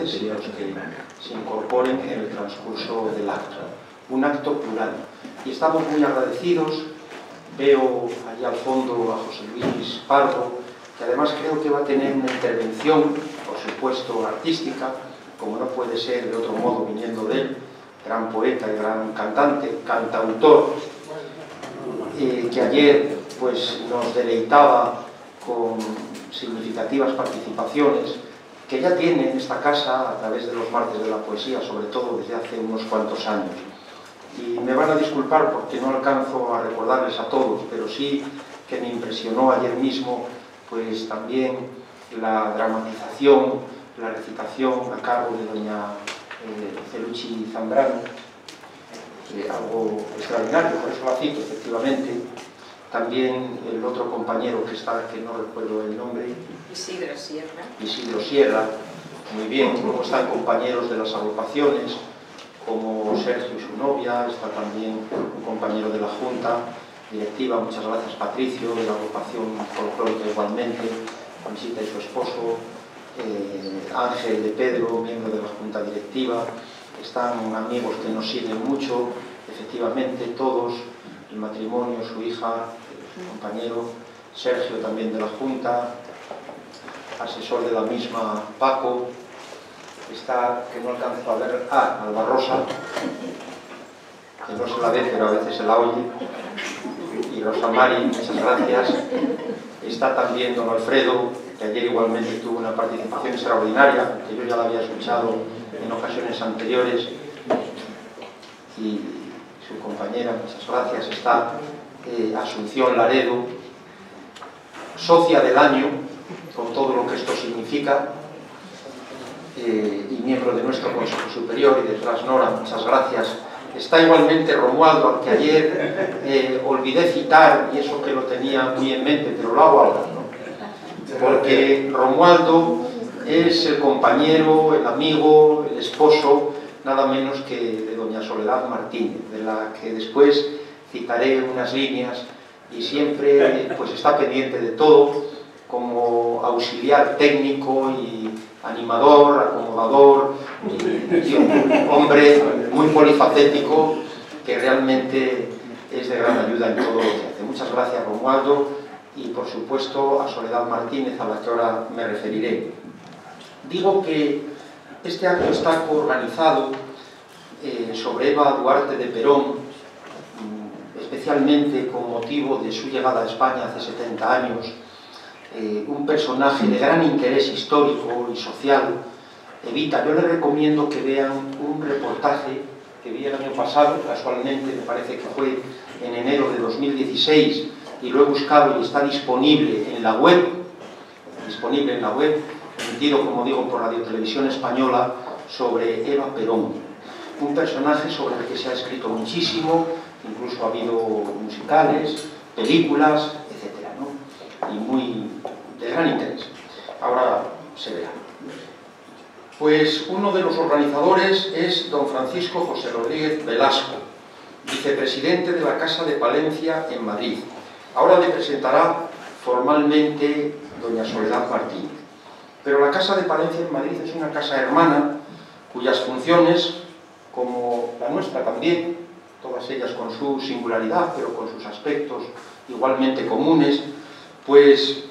ponentes y los que se incorporen en el transcurso del acto. Un acto plural. Y estamos muy agradecidos. Veo allí al fondo a José Luis Pardo, que además creo que va a tener una intervención, por supuesto, artística, como no puede ser de otro modo viniendo de él, gran poeta y gran cantante, cantautor, que ayer pues, nos deleitaba con significativas participaciones, que ya tiene en esta casa a través de los martes de la poesía, sobre todo desde hace unos cuantos años. Y me van a disculpar porque no alcanzo a recordarles a todos, pero sí que me impresionó ayer mismo pues también la dramatización, la recitación a cargo de doña Celuchi Zambrano, algo extraordinario, por eso la cito efectivamente. También el otro compañero que está, que no recuerdo el nombre, Isidro Sierra. Isidro Sierra, muy bien, como están compañeros de las agrupaciones, como Sergio y su novia, está también un compañero de la Junta Directiva, muchas gracias Patricio, de la agrupación folclórica igualmente, Conchita y su esposo, Ángel de Pedro, miembro de la Junta Directiva, están amigos que nos siguen mucho, efectivamente todos, el matrimonio, su hija, su compañero, Sergio también de la Junta, asesor de la misma Paco, está, que no alcanzo a ver, Alba Rosa, que no se la ve pero a veces se la oye, y Rosa Mari, muchas gracias. Está también don Alfredo, que ayer igualmente tuvo una participación extraordinaria, que yo ya la había escuchado en ocasiones anteriores, y su compañera, muchas gracias. Está Asunción Laredo, socia del año, con todo lo que esto significa, y miembro de nuestro Consejo Superior, y detrás Nora, muchas gracias. Está igualmente Romualdo, al que ayer olvidé citar, y eso que lo tenía muy en mente, pero lo hago ahora, ¿no? Porque Romualdo es el compañero, el amigo, el esposo, nada menos que de doña Soledad Martínez, de la que después citaré unas líneas, y siempre pues está pendiente de todo, como auxiliar técnico y animador, acomodador, y un hombre muy polifacético que realmente es de gran ayuda en todo lo que hace. Muchas gracias, Romualdo, y por supuesto a Soledad Martínez, a la que ahora me referiré. Digo que este acto está organizado sobre Eva Duarte de Perón, especialmente con motivo de su llegada a España hace 70 años, un personaje de gran interés histórico y social. Evita, yo les recomiendo que vean un reportaje que vi el año pasado, casualmente me parece que fue en enero de 2016, y lo he buscado y está disponible en la web, emitido, como digo, por Radio Televisión Española, sobre Eva Perón. Un personaje sobre el que se ha escrito muchísimo, incluso ha habido musicales, películas, etcétera, ¿no? Y muy de gran interés. Ahora se verá. Pues uno de los organizadores es don Francisco José Rodríguez Velasco, vicepresidente de la Casa de Palencia en Madrid. Ahora le presentará formalmente doña Soledad Martínez. Pero la Casa de Palencia en Madrid es una casa hermana cuyas funciones, como la nuestra también, todas ellas con su singularidad, pero con sus aspectos igualmente comunes, pues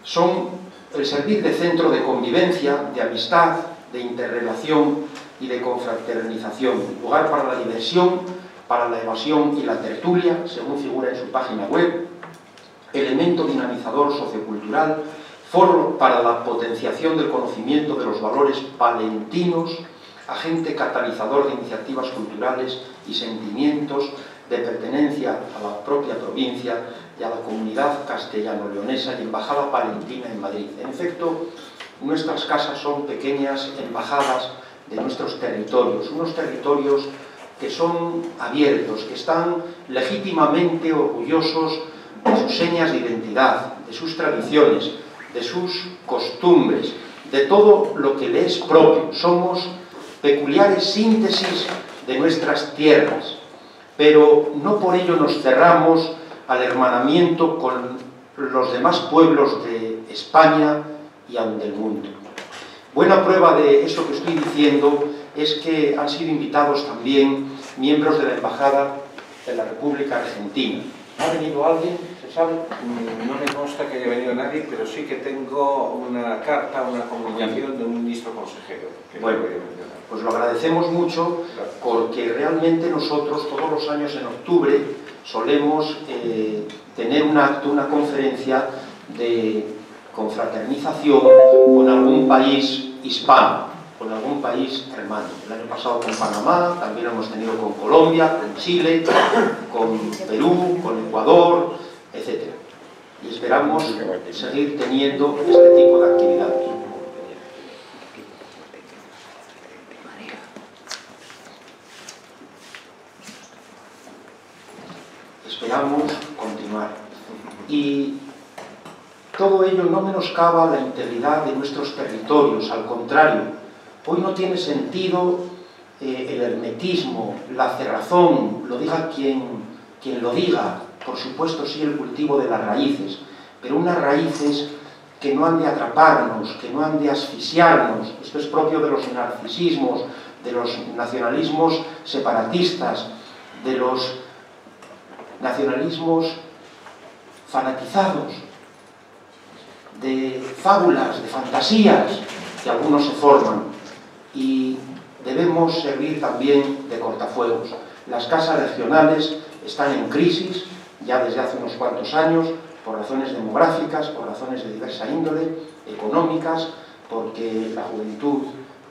son el servir de centro de convivencia, de amistad, de interrelación y de confraternización, lugar para la diversión, para la evasión y la tertulia, según figura en su página web, elemento dinamizador sociocultural, foro para la potenciación del conocimiento de los valores palentinos, agente catalizador de iniciativas culturales y sentimientos de pertenencia a la propia provincia y a la comunidad castellano-leonesa y embajada palentina en Madrid. En efecto, nuestras casas son pequeñas embajadas de nuestros territorios, unos territorios que son abiertos, que están legítimamente orgullosos de sus señas de identidad, de sus tradiciones, de sus costumbres, de todo lo que le es propio. Somos peculiares síntesis de nuestras tierras, pero no por ello nos cerramos al hermanamiento con los demás pueblos de España y aun del mundo. Buena prueba de eso que estoy diciendo es que han sido invitados también miembros de la Embajada de la República Argentina. ¿Ha venido alguien? ¿Se sabe? No me consta que haya venido nadie, pero sí que tengo una carta, una comunicación de un ministro consejero. Que bueno, pues lo agradecemos mucho porque realmente nosotros todos los años en octubre solemos tener un acto, una conferencia de confraternización con algún país hispano, con algún país hermano. El año pasado con Panamá, también hemos tenido con Colombia, con Chile, con Perú, con Ecuador, etc. Y esperamos seguir teniendo este tipo de actividades. Esperamos continuar. Y todo ello no menoscaba la integridad de nuestros territorios, al contrario. Hoy no tiene sentido el hermetismo, la cerrazón, lo diga quien lo diga, por supuesto sí el cultivo de las raíces, pero unas raíces que no han de atraparnos, que no han de asfixiarnos. Esto es propio de los narcisismos, de los nacionalismos separatistas, de los nacionalismos fanatizados, de fábulas, de fantasías que algunos se forman, y debemos servir también de cortafuegos. Las casas regionales están en crisis ya desde hace unos cuantos años por razones demográficas, por razones de diversa índole, económicas, porque la juventud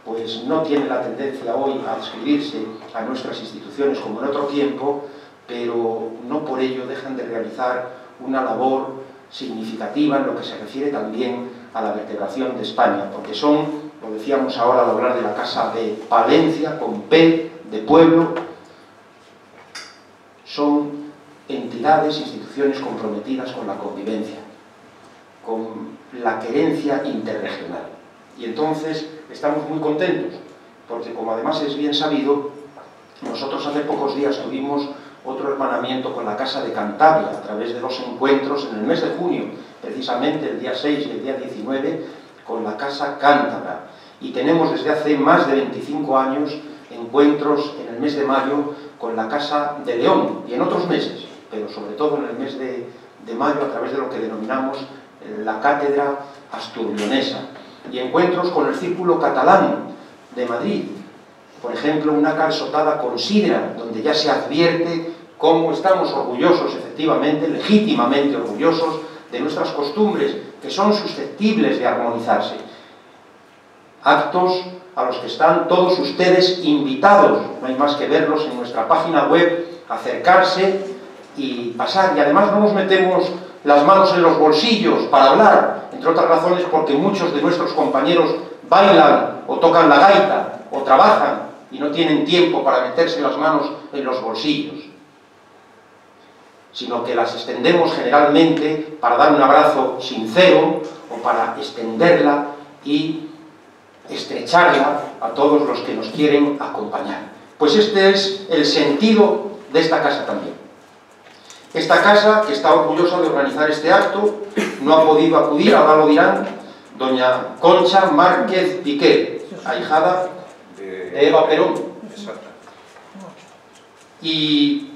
pues no tiene la tendencia hoy a adscribirse a nuestras instituciones como en otro tiempo, pero no por ello dejan de realizar una labor significativa en lo que se refiere también a la vertebración de España, porque son, lo decíamos ahora al hablar de la Casa de Palencia, con P, de pueblo, son entidades, instituciones comprometidas con la convivencia, con la querencia interregional. Y entonces estamos muy contentos, porque como además es bien sabido, nosotros hace pocos días tuvimos otro hermanamiento con la Casa de Cantabria, a través de 2 encuentros en el mes de junio, precisamente el día 6 y el día 19, con la Casa Cántabra. Y tenemos desde hace más de 25 años encuentros en el mes de mayo con la Casa de León, y en otros meses, pero sobre todo en el mes de mayo, a través de lo que denominamos la Cátedra Asturleonesa. Y encuentros con el Círculo Catalán de Madrid, por ejemplo, una calçotada con sidra, donde ya se advierte cómo estamos orgullosos, efectivamente, legítimamente orgullosos, de nuestras costumbres, que son susceptibles de armonizarse. Actos a los que están todos ustedes invitados, no hay más que verlos en nuestra página web, acercarse y pasar. Y además no nos metemos las manos en los bolsillos para hablar, entre otras razones porque muchos de nuestros compañeros bailan o tocan la gaita o trabajan y no tienen tiempo para meterse las manos en los bolsillos, sino que las extendemos generalmente para dar un abrazo sincero o para extenderla y estrecharla a todos los que nos quieren acompañar. Pues este es el sentido de esta casa también. Esta casa, que está orgullosa de organizar este acto, no ha podido acudir, ahora lo dirán, doña Concha Márquez Piqué, ahijada de Eva Perón. Exacto. Y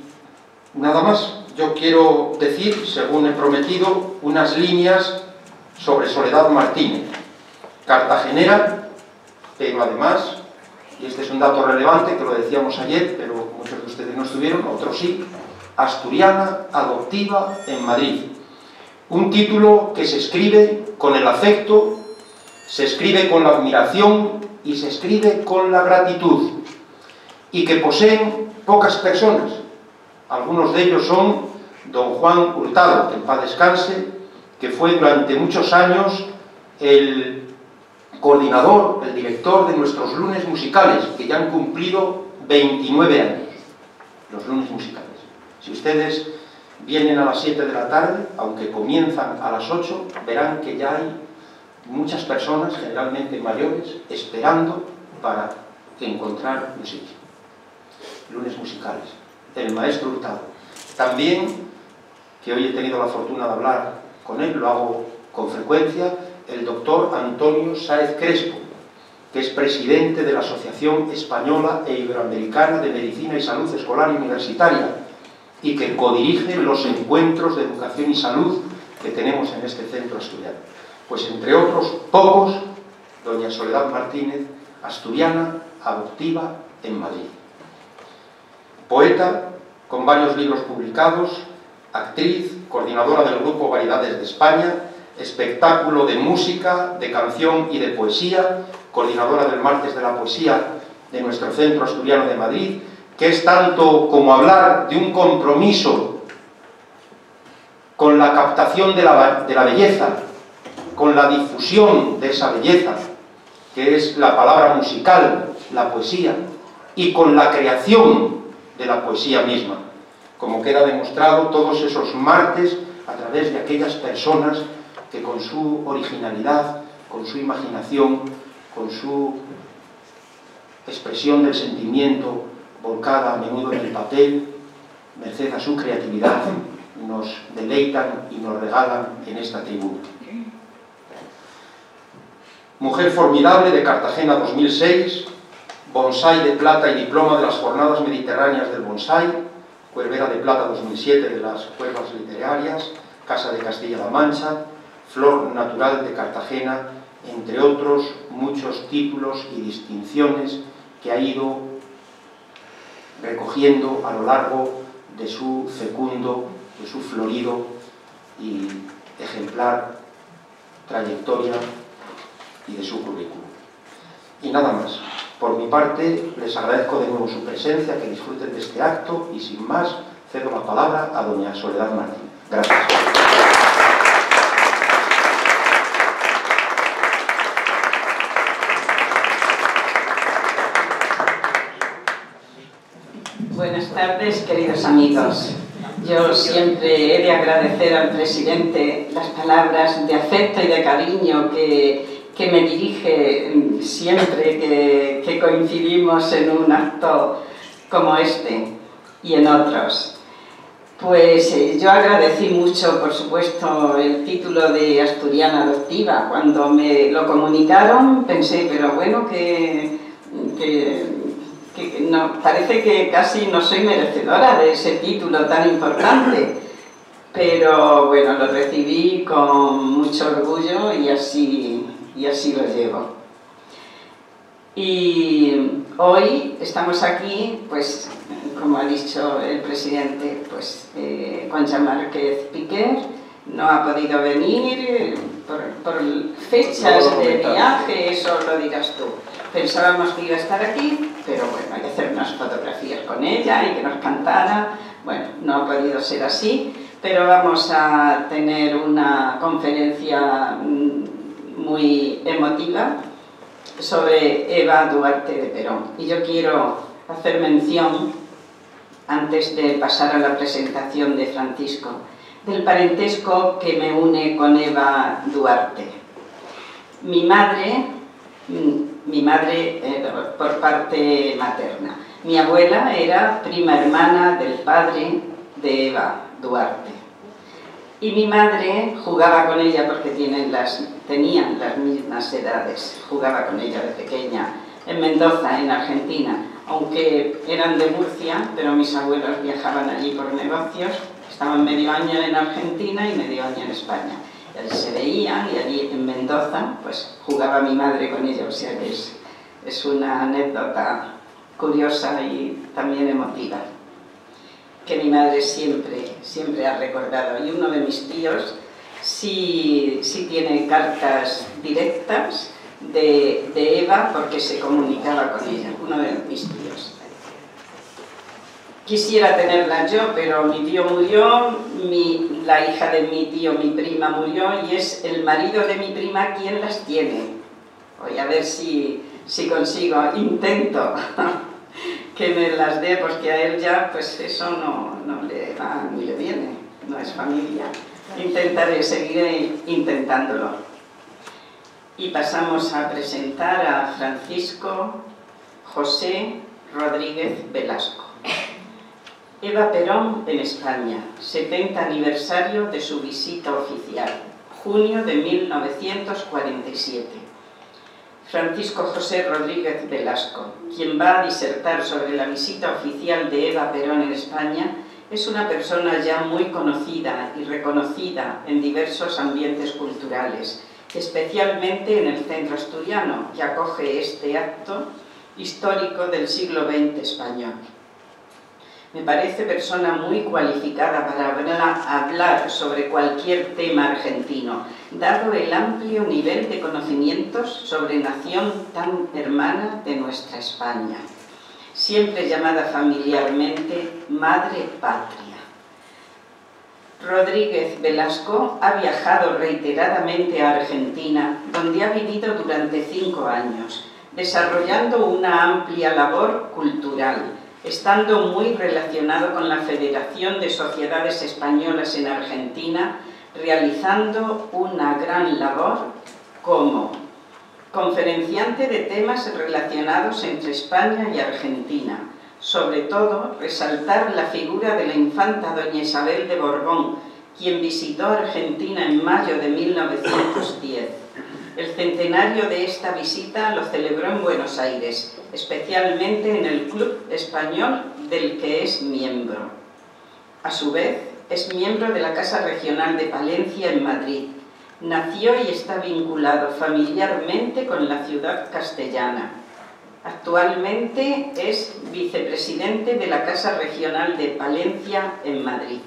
nada más, yo quiero decir, según he prometido, unas líneas sobre Soledad Martínez, cartagenera, pero además, y este es un dato relevante, que lo decíamos ayer, pero muchos de ustedes no estuvieron, otros sí, asturiana, adoptiva en Madrid. Un título que se escribe con el afecto, se escribe con la admiración y se escribe con la gratitud, y que poseen pocas personas. Algunos de ellos son don Juan Hurtado, que en paz descanse, que fue durante muchos años el coordinador, el director de nuestros lunes musicales, que ya han cumplido 29 años, los lunes musicales. Si ustedes vienen a las 7 de la tarde, aunque comienzan a las 8, verán que ya hay muchas personas, generalmente mayores, esperando para encontrar un sitio. Lunes musicales. El maestro Hurtado. También, que hoy he tenido la fortuna de hablar con él, lo hago con frecuencia, el doctor Antonio Sáez Crespo, que es presidente de la Asociación Española e Iberoamericana de Medicina y Salud Escolar y Universitaria, y que codirige los encuentros de educación y salud que tenemos en este centro asturiano. Pues entre otros pocos, doña Soledad Martínez, asturiana, adoptiva en Madrid. Poeta, con varios libros publicados, actriz, coordinadora del grupo Variedades de España, espectáculo de música, de canción y de poesía, coordinadora del Martes de la Poesía de nuestro Centro Asturiano de Madrid, que es tanto como hablar de un compromiso con la captación de la belleza, con la difusión de esa belleza, que es la palabra musical, la poesía, y con la creación de la poesía misma, como queda demostrado todos esos martes a través de aquellas personas que con su originalidad, con su imaginación, con su expresión del sentimiento volcada a menudo en el papel, merced a su creatividad, nos deleitan y nos regalan en esta tribuna. Mujer formidable de Cartagena 2006, bonsái de plata y diploma de las Jornadas Mediterráneas del Bonsái, Cuervera de Plata 2007 de las Cuervas Literarias, Casa de Castilla-La Mancha, Flor Natural de Cartagena, entre otros muchos títulos y distinciones que ha ido recogiendo a lo largo de su fecundo, de su florido y ejemplar trayectoria y de su currículum. Y nada más. Por mi parte, les agradezco de nuevo su presencia, que disfruten de este acto y sin más, cedo la palabra a doña Soledad Martín. Gracias. Buenas tardes, queridos amigos. Yo siempre he de agradecer al presidente las palabras de afecto y de cariño que me dirige siempre que coincidimos en un acto como este y en otros. Pues yo agradecí mucho, por supuesto, el título de asturiana adoptiva. Cuando me lo comunicaron pensé, pero bueno, que no, parece que casi no soy merecedora de ese título tan importante, pero bueno, lo recibí con mucho orgullo y así lo llevo. Y hoy estamos aquí, pues como ha dicho el presidente, pues Concha Márquez Piquer no ha podido venir por fechas de viaje, eso lo dirás tú. Pensábamos que iba a estar aquí, pero bueno, hay que hacer unas fotografías con ella y que nos cantara. Bueno, no ha podido ser así, pero vamos a tener una conferencia muy emotiva sobre Eva Duarte de Perón. Y yo quiero hacer mención, antes de pasar a la presentación de Francisco, del parentesco que me une con Eva Duarte. Mi madre por parte materna. Mi abuela era prima hermana del padre de Eva Duarte. Y mi madre jugaba con ella porque tenían las mismas edades. Jugaba con ella de pequeña en Mendoza, en Argentina. Aunque eran de Murcia, pero mis abuelos viajaban allí por negocios. Estaban medio año en Argentina y medio año en España. Y allí se veían y allí en Mendoza pues jugaba mi madre con ella. O sea que es una anécdota curiosa y también emotiva, que mi madre siempre ha recordado. Y uno de mis tíos sí tiene cartas directas de Eva porque se comunicaba con ella, uno de mis tíos. Quisiera tenerla yo, pero mi tío murió, la hija de mi tío, mi prima, murió y es el marido de mi prima quien las tiene. Voy a ver si consigo, intento que me las dé, porque a él ya pues eso no le va ni le viene, no es familia. Intentaré, seguiré intentándolo. Y pasamos a presentar a Francisco José Rodríguez Velasco. Eva Perón en España, 70 aniversario de su visita oficial, junio de 1947. Francisco José Rodríguez Velasco, quien va a disertar sobre la visita oficial de Eva Perón en España, es una persona ya muy conocida y reconocida en diversos ambientes culturales, especialmente en el centro asturiano, que acoge este acto histórico del siglo XX español. Me parece persona muy cualificada para hablar sobre cualquier tema argentino, dado el amplio nivel de conocimientos sobre nación tan hermana de nuestra España, siempre llamada familiarmente Madre Patria. Rodríguez Velasco ha viajado reiteradamente a Argentina, donde ha vivido durante 5 años, desarrollando una amplia labor cultural, estando muy relacionado con la Federación de Sociedades Españolas en Argentina, realizando una gran labor como conferenciante de temas relacionados entre España y Argentina, sobre todo resaltar la figura de la infanta doña Isabel de Borbón, quien visitó Argentina en mayo de 1910. El centenario de esta visita lo celebró en Buenos Aires, especialmente en el Club Español del que es miembro. A su vez, es miembro de la Casa Regional de Palencia en Madrid. Nació y está vinculado familiarmente con la ciudad castellana. Actualmente es vicepresidente de la Casa Regional de Palencia en Madrid.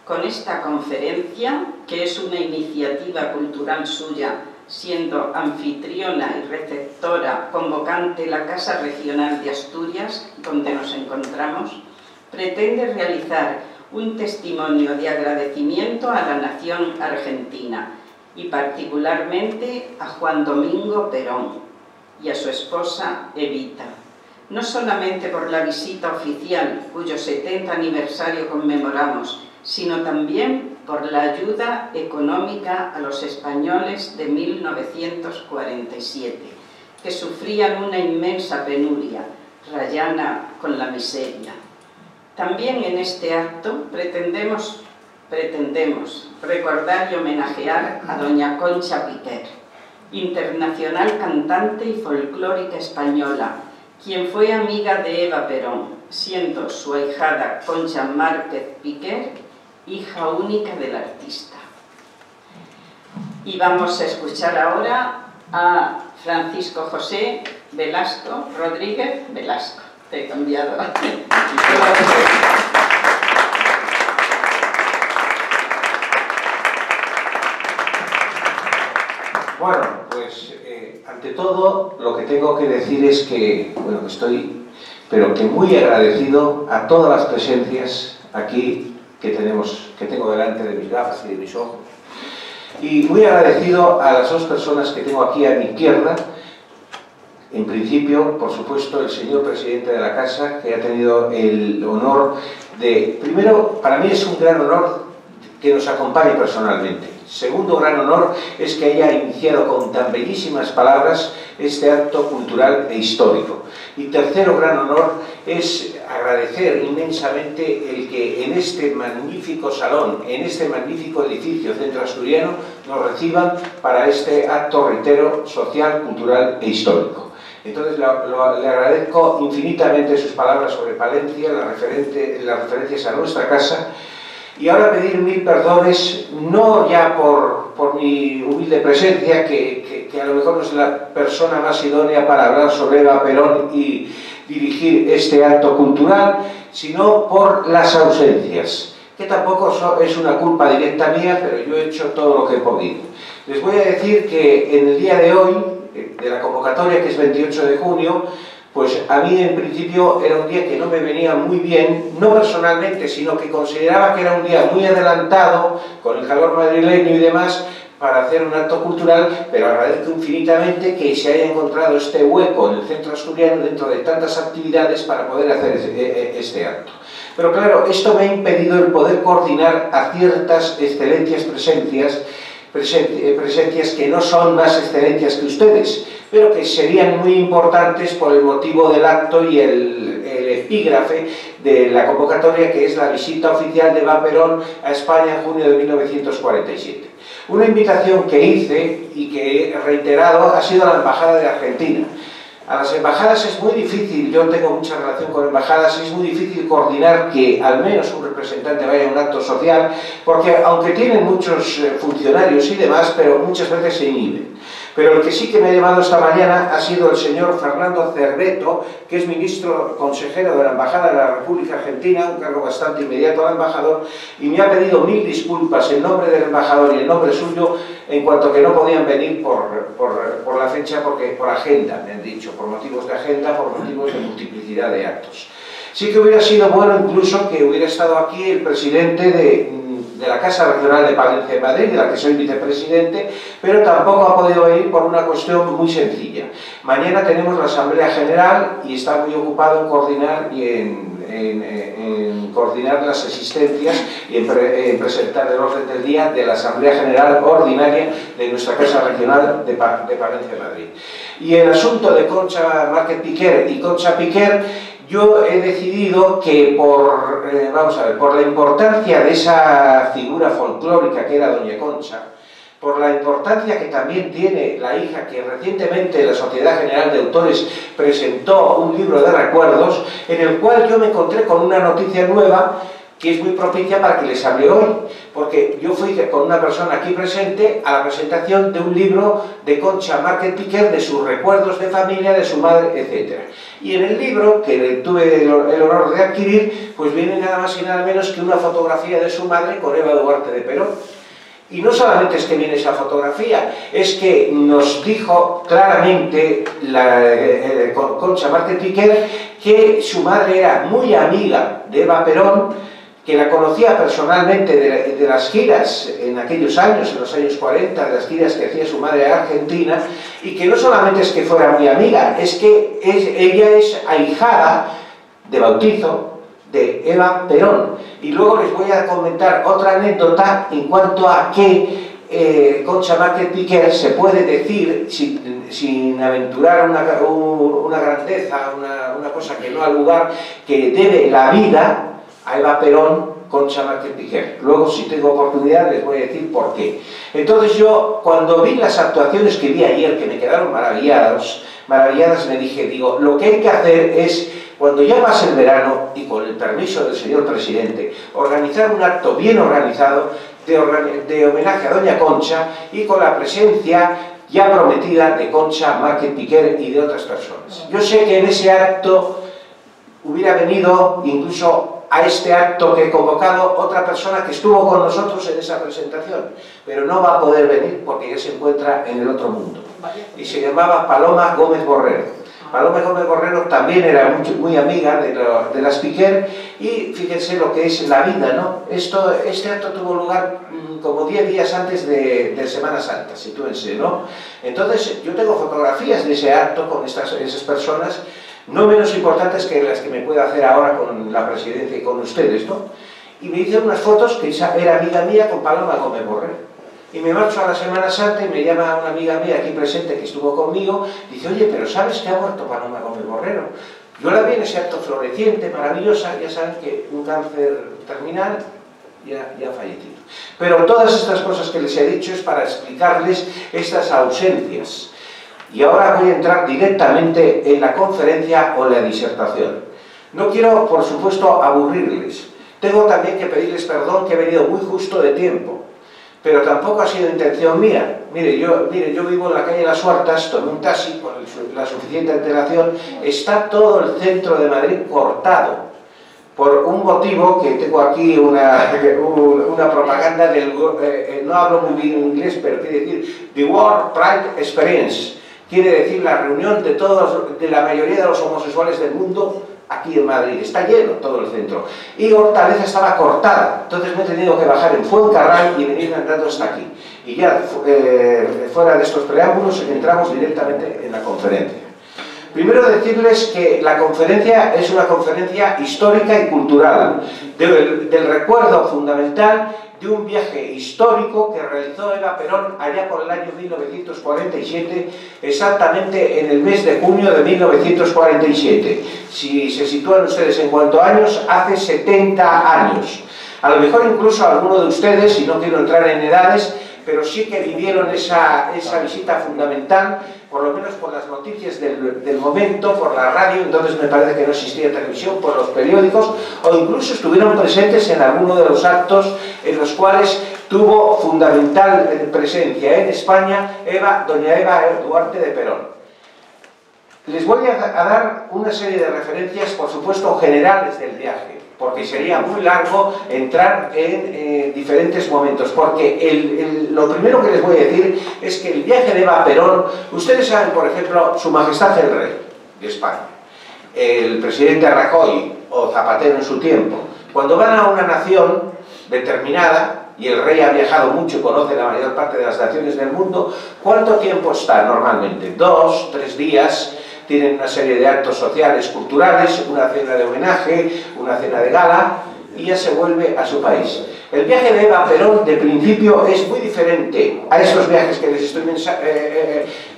Con esta conferencia, que es una iniciativa cultural suya, siendo anfitriona y receptora convocante la Casa Regional de Asturias, donde nos encontramos, pretende realizar un testimonio de agradecimiento a la nación argentina y particularmente a Juan Domingo Perón y a su esposa Evita, no solamente por la visita oficial, cuyo 70 aniversario conmemoramos, sino también por la ayuda económica a los españoles de 1947, que sufrían una inmensa penuria, rayana con la miseria. También en este acto pretendemos recordar y homenajear a doña Concha Piquer, internacional cantante y folclórica española, quien fue amiga de Eva Perón, siendo su ahijada Concha Márquez Piquer hija única del artista. Y vamos a escuchar ahora a Francisco José Velasco Rodríguez Velasco. Te he cambiado. Bueno, pues ante todo lo que tengo que decir es que, bueno, estoy, pero que muy agradecido a todas las presencias aquí que tengo delante de mis gafas y de mis ojos, y muy agradecido a las 2 personas que tengo aquí a mi izquierda. En principio, por supuesto, el señor presidente de la Casa, que ha tenido el honor de... Primero, para mí es un gran honor que nos acompañe personalmente. Segundo gran honor es que haya iniciado con tan bellísimas palabras este acto cultural e histórico. Y tercero gran honor es agradecer inmensamente el que en este magnífico salón, en este magnífico edificio centroasturiano, nos reciban para este acto, reitero, social, cultural e histórico. Entonces le agradezco infinitamente sus palabras sobre Palencia, las referencias a nuestra casa, y ahora pedir 1000 perdones, no ya por mi humilde presencia, que a lo mejor no es la persona más idónea para hablar sobre Eva Perón y dirigir este acto cultural, sino por las ausencias, que tampoco es una culpa directa mía, pero yo he hecho todo lo que he podido. Les voy a decir que en el día de hoy, de la convocatoria, que es 28 de junio, pues a mí en principio era un día que no me venía muy bien, no personalmente, sino que consideraba que era un día muy adelantado, con el calor madrileño y demás, para hacer un acto cultural, pero agradezco infinitamente que se haya encontrado este hueco en el centro asturiano dentro de tantas actividades para poder hacer este acto. Pero claro, esto me ha impedido el poder coordinar a ciertas excelencias presencias que no son más excelencias que ustedes, pero que serían muy importantes por el motivo del acto y el epígrafe de la convocatoria, que es la visita oficial de Eva Perón a España en junio de 1947. Una invitación que hice y que he reiterado ha sido a la Embajada de Argentina. A las embajadas es muy difícil, yo tengo mucha relación con embajadas, es muy difícil coordinar que al menos un representante vaya a un acto social, porque aunque tienen muchos funcionarios y demás, pero muchas veces se inhiben. Pero el que sí que me ha llamado esta mañana ha sido el señor Fernando Cerveto, que es ministro consejero de la Embajada de la República Argentina, un cargo bastante inmediato al embajador, y me ha pedido 1000 disculpas en nombre del embajador y en nombre suyo, en cuanto que no podían venir por la fecha, porque por agenda, me han dicho, por motivos de agenda, por motivos de multiplicidad de actos. Sí que hubiera sido bueno incluso que hubiera estado aquí el presidente de la Casa Regional de Palencia de Madrid, de la que soy vicepresidente, pero tampoco ha podido venir por una cuestión muy sencilla. Mañana tenemos la Asamblea General y está muy ocupado en coordinar y en coordinar las asistencias y en presentar el orden del día de la Asamblea General Ordinaria de nuestra Casa Regional de Palencia de Madrid. Y el asunto de Concha Márquez Piquer y Concha Piquer, yo he decidido que por la importancia de esa figura folclórica que era Doña Concha, por la importancia que también tiene la hija que recientemente la Sociedad General de Autores presentó un libro de recuerdos, en el cual yo me encontré con una noticia nueva que es muy propicia para que les hable hoy, porque yo fui con una persona aquí presente a la presentación de un libro de Concha Márquez Piquer, de sus recuerdos de familia, de su madre, etc. Y en el libro, que tuve el honor de adquirir, pues viene nada más y nada menos que una fotografía de su madre con Eva Duarte de Perón. Y no solamente es que viene esa fotografía, es que nos dijo claramente Concha Márquez Piquer que su madre era muy amiga de Eva Perón, que la conocía personalmente de las giras en aquellos años, en los años 40, de las giras que hacía su madre a Argentina, y que no solamente es que fuera muy amiga, es que ella es ahijada de bautizo de Eva Perón. Y luego les voy a comentar otra anécdota en cuanto a que Concha Márquez Piquer se puede decir, sin aventurar una grandeza, una cosa que no ha lugar, que debe la vida a Eva Perón, Concha Márquez Piquer. Luego, si tengo oportunidad, les voy a decir por qué. Entonces yo, cuando vi las actuaciones que vi ayer, que me quedaron maravilladas, me dije, lo que hay que hacer es, cuando ya pase el verano, y con el permiso del señor presidente, organizar un acto bien organizado de homenaje a Doña Concha y con la presencia ya prometida de Concha Márquez Piquer y de otras personas. Yo sé que en ese acto hubiera venido incluso a este acto que he convocado otra persona que estuvo con nosotros en esa presentación, pero no va a poder venir porque ya se encuentra en el otro mundo. Y se llamaba Paloma Gómez Borrero. Paloma Gómez Borrero también era muy amiga de las Piquer, y fíjense lo que es la vida, ¿no? Este acto tuvo lugar como 10 días antes de Semana Santa, sitúense, ¿no? Entonces yo tengo fotografías de ese acto con esas personas, no menos importantes que las que me puedo hacer ahora con la presidencia y con ustedes, ¿no? Y me hice unas fotos que era amiga mía con Paloma Gómez Borrero. Y me marcho a la Semana Santa y me llama una amiga mía aquí presente que estuvo conmigo, y dice, oye, pero ¿sabes que ha muerto Paloma Gómez Borrero? Yo la vi en ese acto floreciente, maravillosa, ya saben que un cáncer terminal ya ha fallecido. Pero todas estas cosas que les he dicho es para explicarles estas ausencias. Y ahora voy a entrar directamente en la conferencia o la disertación. No quiero, por supuesto, aburrirles. Tengo también que pedirles perdón, que he venido muy justo de tiempo, pero tampoco ha sido intención mía. Mire, yo vivo en la calle Las Huertas, tomé un taxi con la suficiente antelación, está todo el centro de Madrid cortado, por un motivo que tengo aquí una propaganda del... no hablo muy bien inglés, pero quiere decir The World Pride Experience. Quiere decir la reunión de la mayoría de los homosexuales del mundo aquí en Madrid. Está lleno todo el centro. Y Hortaleza estaba cortada. Entonces me he tenido que bajar en Fuencarral y venir andando hasta aquí. Y ya fuera de estos preámbulos entramos directamente en la conferencia. Primero decirles que la conferencia es una conferencia histórica y cultural del recuerdo fundamental de un viaje histórico que realizó Eva Perón allá por el año 1947, exactamente en el mes de junio de 1947. Si se sitúan ustedes en cuanto a años, hace 70 años. A lo mejor incluso alguno de ustedes, si no quiero entrar en edades, pero sí que vivieron esa visita fundamental, por lo menos por las noticias del momento, por la radio, entonces me parece que no existía televisión, por los periódicos, o incluso estuvieron presentes en alguno de los actos en los cuales tuvo fundamental presencia en España doña Eva Duarte de Perón. Les voy a dar una serie de referencias, por supuesto, generales del viaje, porque sería muy largo entrar en diferentes momentos, porque lo primero que les voy a decir es que el viaje de Eva Perón, ustedes saben, por ejemplo, Su Majestad el Rey de España, el presidente Rajoy o Zapatero en su tiempo, cuando van a una nación determinada, y el rey ha viajado mucho y conoce la mayor parte de las naciones del mundo, ¿cuánto tiempo está normalmente? 2, 3 días, tienen una serie de actos sociales, culturales, una cena de homenaje, una cena de gala, y ya se vuelve a su país. El viaje de Eva Perón, de principio, es muy diferente a esos viajes que les estoy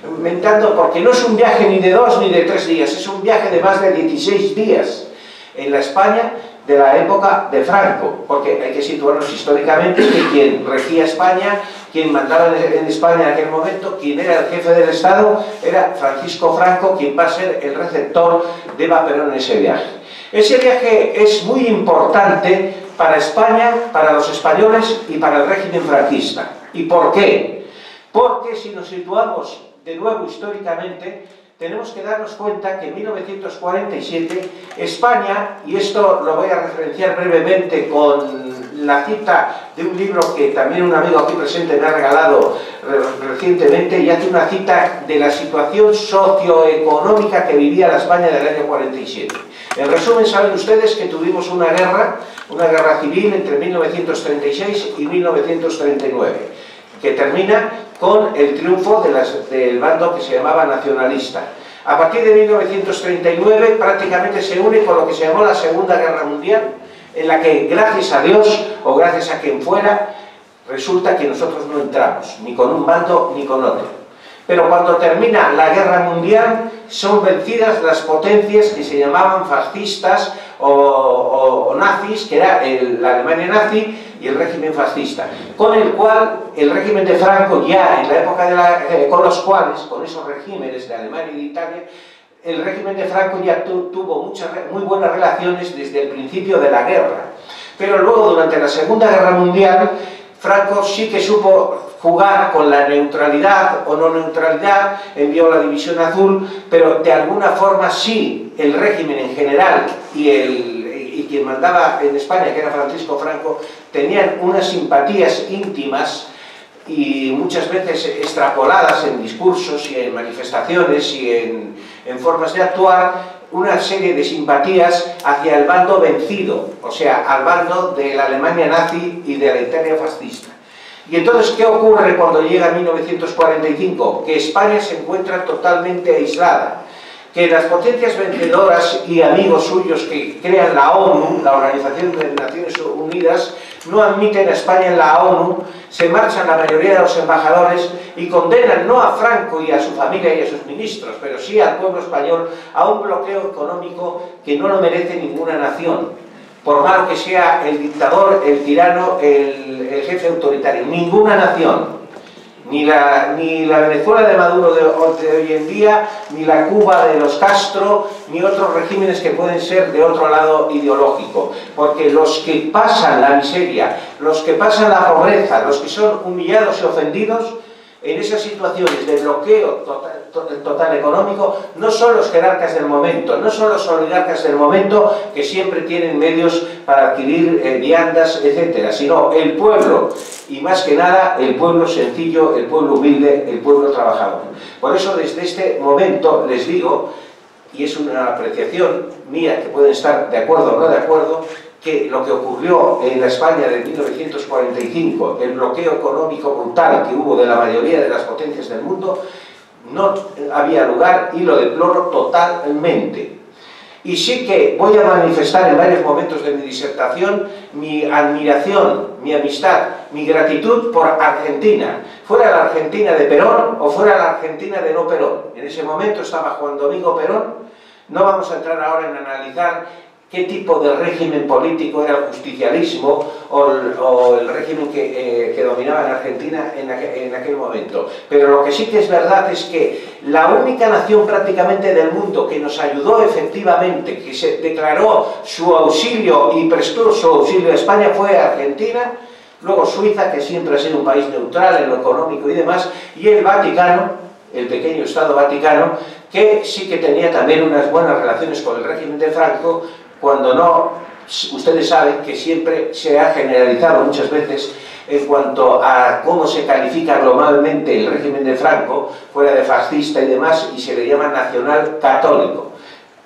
comentando, porque no es un viaje ni de 2 ni de 3 días, es un viaje de más de 16 días en la España de la época de Franco, porque hay que situarnos históricamente que quien regía España, quien mandaba en España en aquel momento, quien era el jefe del Estado, era Francisco Franco, quien va a ser el receptor de Eva Perón en ese viaje. Ese viaje es muy importante para España, para los españoles y para el régimen franquista. ¿Y por qué? Porque si nos situamos de nuevo históricamente, tenemos que darnos cuenta que en 1947 España, y esto lo voy a referenciar brevemente con la cita de un libro que también un amigo aquí presente me ha regalado recientemente, y hace una cita de la situación socioeconómica que vivía la España del año 47. En resumen, saben ustedes que tuvimos una guerra civil entre 1936 y 1939, que termina con el triunfo del bando que se llamaba nacionalista. A partir de 1939 prácticamente se une con lo que se llamó la Segunda Guerra Mundial, en la que, gracias a Dios o gracias a quien fuera, resulta que nosotros no entramos, ni con un bando ni con otro. Pero cuando termina la Guerra Mundial, son vencidas las potencias que se llamaban fascistas o nazis, que era la Alemania nazi y el régimen fascista, con el cual el régimen de Franco, ya en la época con esos regímenes de Alemania y de Italia, el régimen de Franco ya tuvo muy buenas relaciones desde el principio de la guerra. Pero luego, durante la Segunda Guerra Mundial, Franco sí que supo jugar con la neutralidad o no neutralidad, envió la División Azul, pero de alguna forma sí el régimen en general y quien mandaba en España, que era Francisco Franco, tenían unas simpatías íntimas y muchas veces extrapoladas en discursos y en manifestaciones y en formas de actuar, una serie de simpatías hacia el bando vencido, o sea, al bando de la Alemania nazi y de la Italia fascista. Y entonces, ¿qué ocurre cuando llega 1945? Que España se encuentra totalmente aislada, que las potencias vencedoras y amigos suyos que crean la ONU, la Organización de Naciones Unidas, no admiten a España en la ONU, se marchan la mayoría de los embajadores y condenan no a Franco y a su familia y a sus ministros, pero sí al pueblo español a un bloqueo económico que no lo merece ninguna nación, por malo que sea el dictador, el tirano, el jefe autoritario. Ninguna nación, ni la Venezuela de Maduro de hoy en día, ni la Cuba de los Castro, ni otros regímenes que pueden ser de otro lado ideológico, porque los que pasan la miseria, los que pasan la pobreza, los que son humillados y ofendidos en esas situaciones de bloqueo total económico, no son los jerarcas del momento, no son los oligarcas del momento que siempre tienen medios para adquirir viandas, etcétera, sino el pueblo, y más que nada el pueblo sencillo, el pueblo humilde, el pueblo trabajador. Por eso desde este momento les digo, y es una apreciación mía que pueden estar de acuerdo o no de acuerdo, que lo que ocurrió en la España de 1945, el bloqueo económico brutal que hubo de la mayoría de las potencias del mundo, no había lugar y lo deploro totalmente. Y sí que voy a manifestar en varios momentos de mi disertación mi admiración, mi amistad, mi gratitud por Argentina, fuera la Argentina de Perón o fuera la Argentina de no Perón. En ese momento estaba Juan Domingo Perón. No vamos a entrar ahora en analizar qué tipo de régimen político era el justicialismo o el régimen que dominaba en Argentina en aquel momento. Pero lo que sí que es verdad es que la única nación prácticamente del mundo que nos ayudó efectivamente, que se declaró su auxilio y prestó su auxilio a España, fue Argentina, luego Suiza, que siempre ha sido un país neutral en lo económico y demás, y el Vaticano, el pequeño Estado Vaticano, que sí que tenía también unas buenas relaciones con el régimen de Franco, cuando no, ustedes saben que siempre se ha generalizado muchas veces en cuanto a cómo se califica globalmente el régimen de Franco, fuera de fascista y demás, y se le llama nacional católico.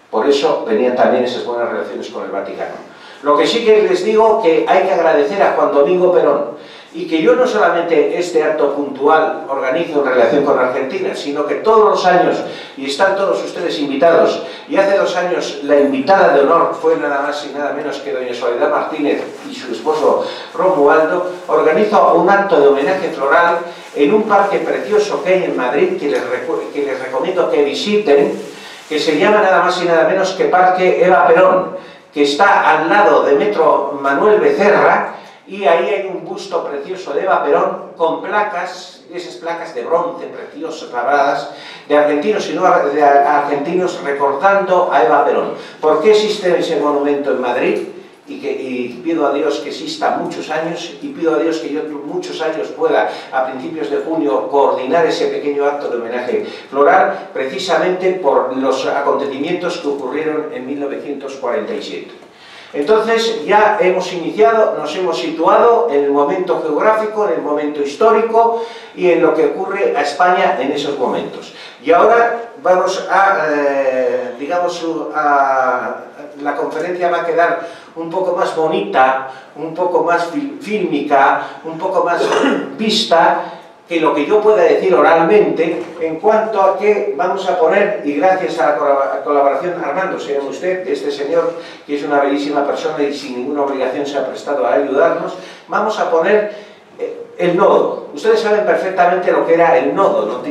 Por eso venían también esas buenas relaciones con el Vaticano. Lo que sí que les digo que hay que agradecer a Juan Domingo Perón, y que yo no solamente este acto puntual organizo en relación con Argentina, sino que todos los años, y están todos ustedes invitados, y hace 2 años la invitada de honor fue nada más y nada menos que doña Soledad Martínez y su esposo Romualdo, organizo un acto de homenaje floral en un parque precioso que hay en Madrid, que les recomiendo que visiten, que se llama nada más y nada menos que Parque Eva Perón, que está al lado de Metro Manuel Becerra, y ahí hay un busto precioso de Eva Perón con placas, esas placas de bronce preciosas, grabadas, de argentinos y no de argentinos recordando a Eva Perón. ¿Por qué existe ese monumento en Madrid? Y pido a Dios que exista muchos años, y pido a Dios que yo muchos años pueda, a principios de junio, coordinar ese pequeño acto de homenaje floral, precisamente por los acontecimientos que ocurrieron en 1947. Entonces ya hemos iniciado, nos hemos situado en el momento geográfico, en el momento histórico y en lo que ocurre a España en esos momentos. Y ahora vamos a, la conferencia va a quedar un poco más bonita, un poco más fílmica, un poco más vista, que lo que yo pueda decir oralmente, en cuanto a que vamos a poner, y gracias a la colaboración, Armando, se llama usted, este señor, que es una bellísima persona y sin ninguna obligación se ha prestado a ayudarnos, vamos a poner el nodo. Ustedes saben perfectamente lo que era el nodo,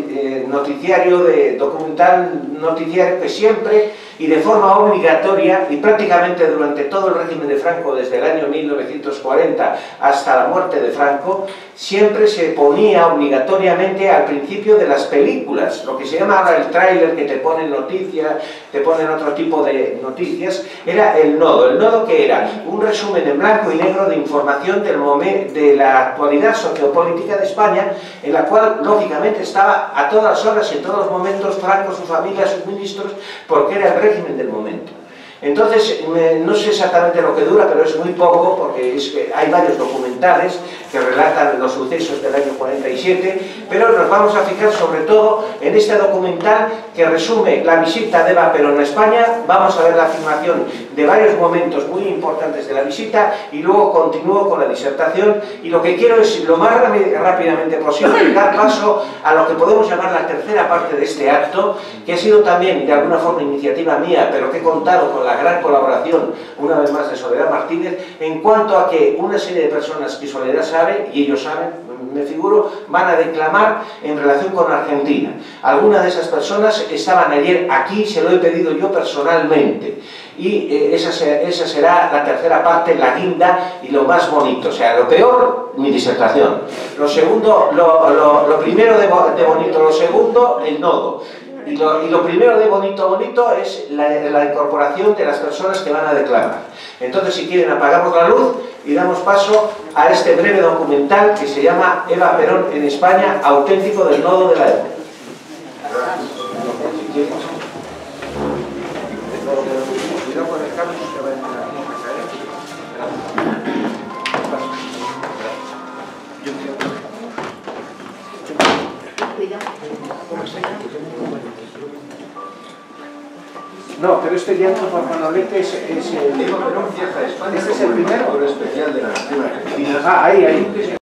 noticiario, documental noticiario, que siempre y de forma obligatoria, y prácticamente durante todo el régimen de Franco, desde el año 1940 hasta la muerte de Franco, siempre se ponía obligatoriamente al principio de las películas, lo que se llama ahora el tráiler, que te ponen noticias, te ponen otro tipo de noticias, era el nodo. ¿El nodo qué era? Un resumen en blanco y negro de información de la actualidad sociopolítica de España, en la cual, lógicamente, estaba a todas las horas y en todos los momentos Franco, su familia, sus ministros, porque era el régimen del momento. Entonces, no sé exactamente lo que dura, pero es muy poco, porque es que hay varios documentales que relatan los sucesos del año 47, pero nos vamos a fijar sobre todo en este documental que resume la visita de Eva Perón a España. Vamos a ver la filmación de varios momentos muy importantes de la visita y luego continúo con la disertación, y lo que quiero es lo más rápidamente posible dar paso a lo que podemos llamar la tercera parte de este acto, que ha sido también de alguna forma iniciativa mía, pero que he contado con la gran colaboración una vez más de Soledad Martínez, en cuanto a que una serie de personas que Soledad sabe, y ellos saben, me figuro, van a declamar en relación con Argentina. Algunas de esas personas estaban ayer aquí, se lo he pedido yo personalmente, y esa será la tercera parte, la guinda y lo más bonito. O sea, lo peor, mi disertación. Lo segundo, lo primero de bonito, lo segundo, el nodo. Y lo primero de bonito es la incorporación de las personas que van a declamar. Entonces, si quieren, apagamos la luz y damos paso a este breve documental que se llama Eva Perón en España, auténtico del nodo de la época. No, pero este llanto por Manolete es el... ¿Este es el primero? Especial de la Nación Argentina. Ah, ahí.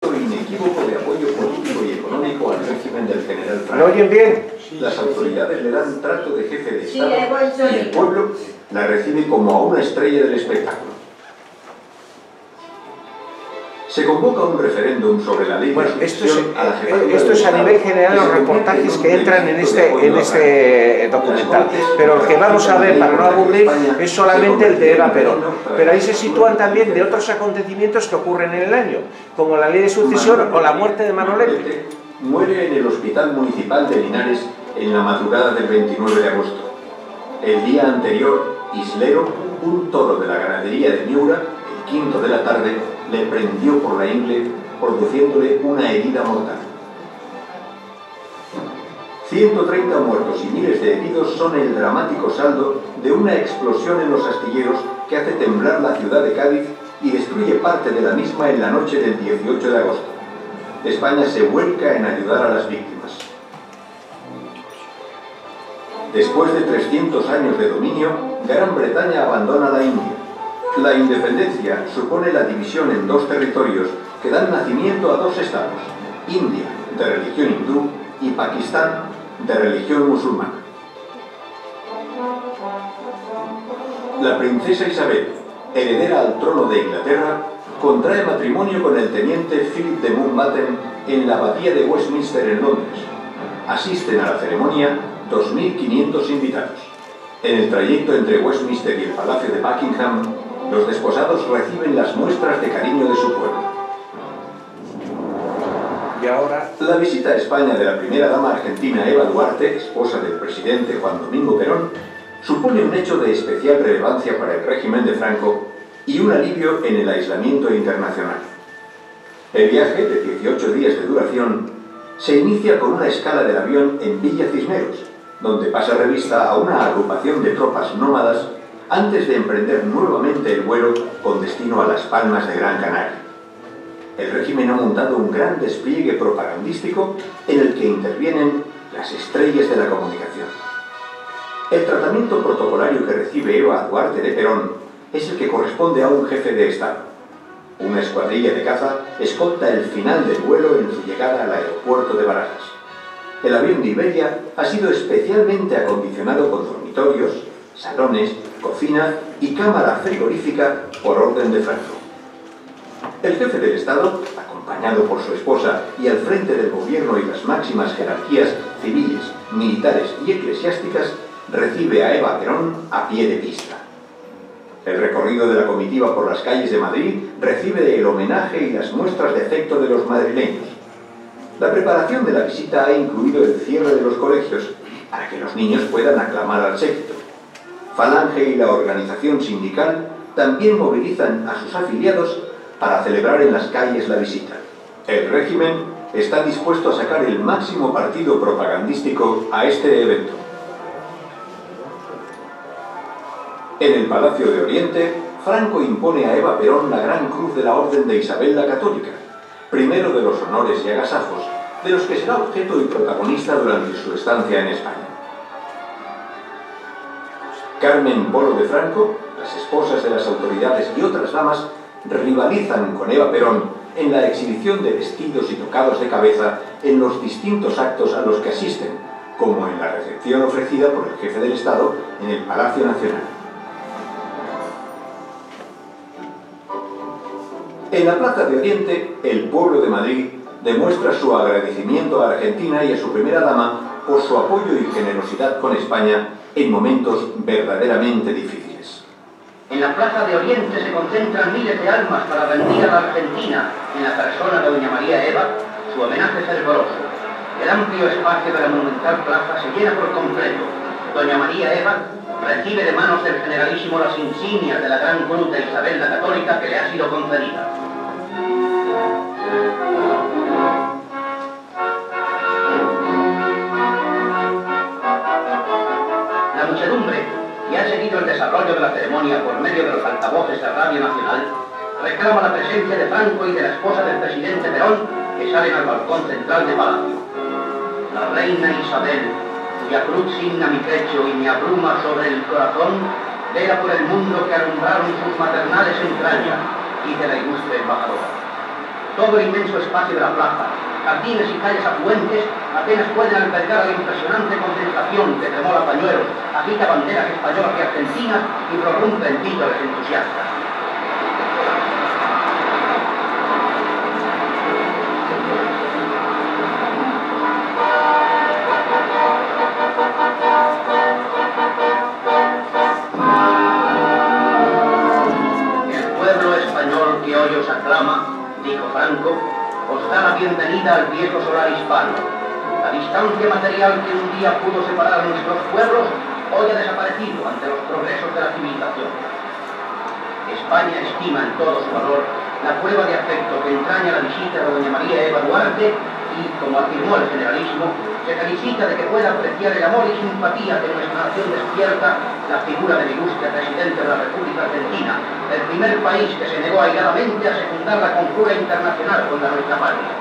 Inequívoco de apoyo político y económico al régimen del general Franco. ¿Lo oyen bien? Las autoridades le dan trato de jefe de Estado y el pueblo la recibe como a una estrella del espectáculo. Se convoca un referéndum sobre la ley de sucesión a la jefatura esto es a nivel general los reportajes que entran en este documental, pero el que vamos a ver, para no aburrir, es solamente el de Eva Perón, pero ahí se sitúan también de otros acontecimientos que ocurren en el año, como la ley de sucesión o la muerte de Manolete. Muere en el Hospital Municipal de Linares en la madrugada del 29 de agosto. El día anterior, Islero, un toro de la ganadería de Miura, el 5 de la tarde, le prendió por la ingle, produciéndole una herida mortal. 130 muertos y miles de heridos son el dramático saldo de una explosión en los astilleros que hace temblar la ciudad de Cádiz y destruye parte de la misma en la noche del 18 de agosto. España se vuelca en ayudar a las víctimas. Después de 300 años de dominio, Gran Bretaña abandona la India. La independencia supone la división en dos territorios que dan nacimiento a dos estados, India, de religión hindú, y Pakistán, de religión musulmana. La princesa Isabel, heredera al trono de Inglaterra, contrae matrimonio con el teniente Philip de Mountbatten en la abadía de Westminster en Londres. Asisten a la ceremonia 2.500 invitados. En el trayecto entre Westminster y el Palacio de Buckingham, los desposados reciben las muestras de cariño de su pueblo. Y ahora, la visita a España de la primera dama argentina Eva Duarte, esposa del presidente Juan Domingo Perón, supone un hecho de especial relevancia para el régimen de Franco y un alivio en el aislamiento internacional. El viaje, de 18 días de duración, se inicia con una escala del avión en Villa Cisneros, donde pasa revista a una agrupación de tropas nómadas antes de emprender nuevamente el vuelo con destino a Las Palmas de Gran Canaria. El régimen ha montado un gran despliegue propagandístico en el que intervienen las estrellas de la comunicación. El tratamiento protocolario que recibe Eva Duarte de Perón es el que corresponde a un jefe de Estado. Una escuadrilla de caza escolta el final del vuelo en su llegada al aeropuerto de Barajas. El avión de Iberia ha sido especialmente acondicionado con dormitorios, salones, cocina y cámara frigorífica por orden de Franco. El jefe del Estado, acompañado por su esposa y al frente del gobierno y las máximas jerarquías civiles, militares y eclesiásticas, recibe a Eva Perón a pie de pista. El recorrido de la comitiva por las calles de Madrid recibe el homenaje y las muestras de afecto de los madrileños. La preparación de la visita ha incluido el cierre de los colegios para que los niños puedan aclamar al séquito. Falange y la organización sindical también movilizan a sus afiliados para celebrar en las calles la visita. El régimen está dispuesto a sacar el máximo partido propagandístico a este evento. En el Palacio de Oriente, Franco impone a Eva Perón la Gran Cruz de la Orden de Isabel la Católica, primero de los honores y agasajos de los que será objeto y protagonista durante su estancia en España. Carmen Polo de Franco, las esposas de las autoridades y otras damas rivalizan con Eva Perón en la exhibición de vestidos y tocados de cabeza en los distintos actos a los que asisten, como en la recepción ofrecida por el jefe del Estado en el Palacio Nacional. En la Plaza de Oriente, el pueblo de Madrid demuestra su agradecimiento a Argentina y a su primera dama por su apoyo y generosidad con España en momentos verdaderamente difíciles. En la Plaza de Oriente se concentran miles de almas para rendir a la Argentina, en la persona de doña María Eva, su homenaje fervoroso. El amplio espacio de la monumental plaza se llena por completo. Doña María Eva recibe de manos del generalísimo las insignias de la Gran Cruz de Isabel la Católica que le ha sido concedida. La muchedumbre, que ha seguido el desarrollo de la ceremonia por medio de los altavoces de Radio Nacional, reclama la presencia de Franco y de la esposa del presidente Perón, que salen al balcón central de Palacio. La reina Isabel, cuya cruz signa mi pecho y me abruma sobre el corazón, vela por el mundo que alumbraron sus maternales entrañas, dice la ilustre embajadora. Todo el inmenso espacio de la plaza, jardines y calles afluentes, apenas pueden albergar la impresionante concentración que tremola pañuelos, agita banderas españolas y argentinas y prorrumpe en vítores entusiastas. os aclama, dijo Franco, os da la bienvenida al viejo solar hispano. La distancia material que un día pudo separar a nuestros pueblos hoy ha desaparecido ante los progresos de la civilización. España estima en todo su valor la prueba de afecto que entraña la visita de doña María Eva Duarte y, como afirmó el generalísimo, se felicita de que pueda apreciar el amor y simpatía que nuestra nación despierta la figura del ilustre presidente de la República Argentina, el primer país que se negó airadamente a secundar la conjura internacional contra nuestra patria.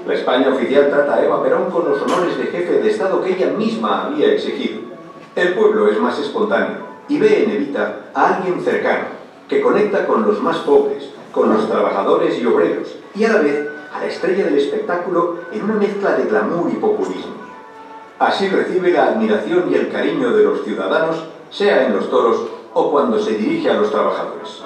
La España oficial trata a Eva Perón con los honores de jefe de Estado que ella misma había exigido. El pueblo es más espontáneo y ve en Evita a alguien cercano, que conecta con los más pobres, con los trabajadores y obreros, y a la vez a la estrella del espectáculo en una mezcla de glamour y populismo. Así recibe la admiración y el cariño de los ciudadanos, sea en los toros o cuando se dirige a los trabajadores.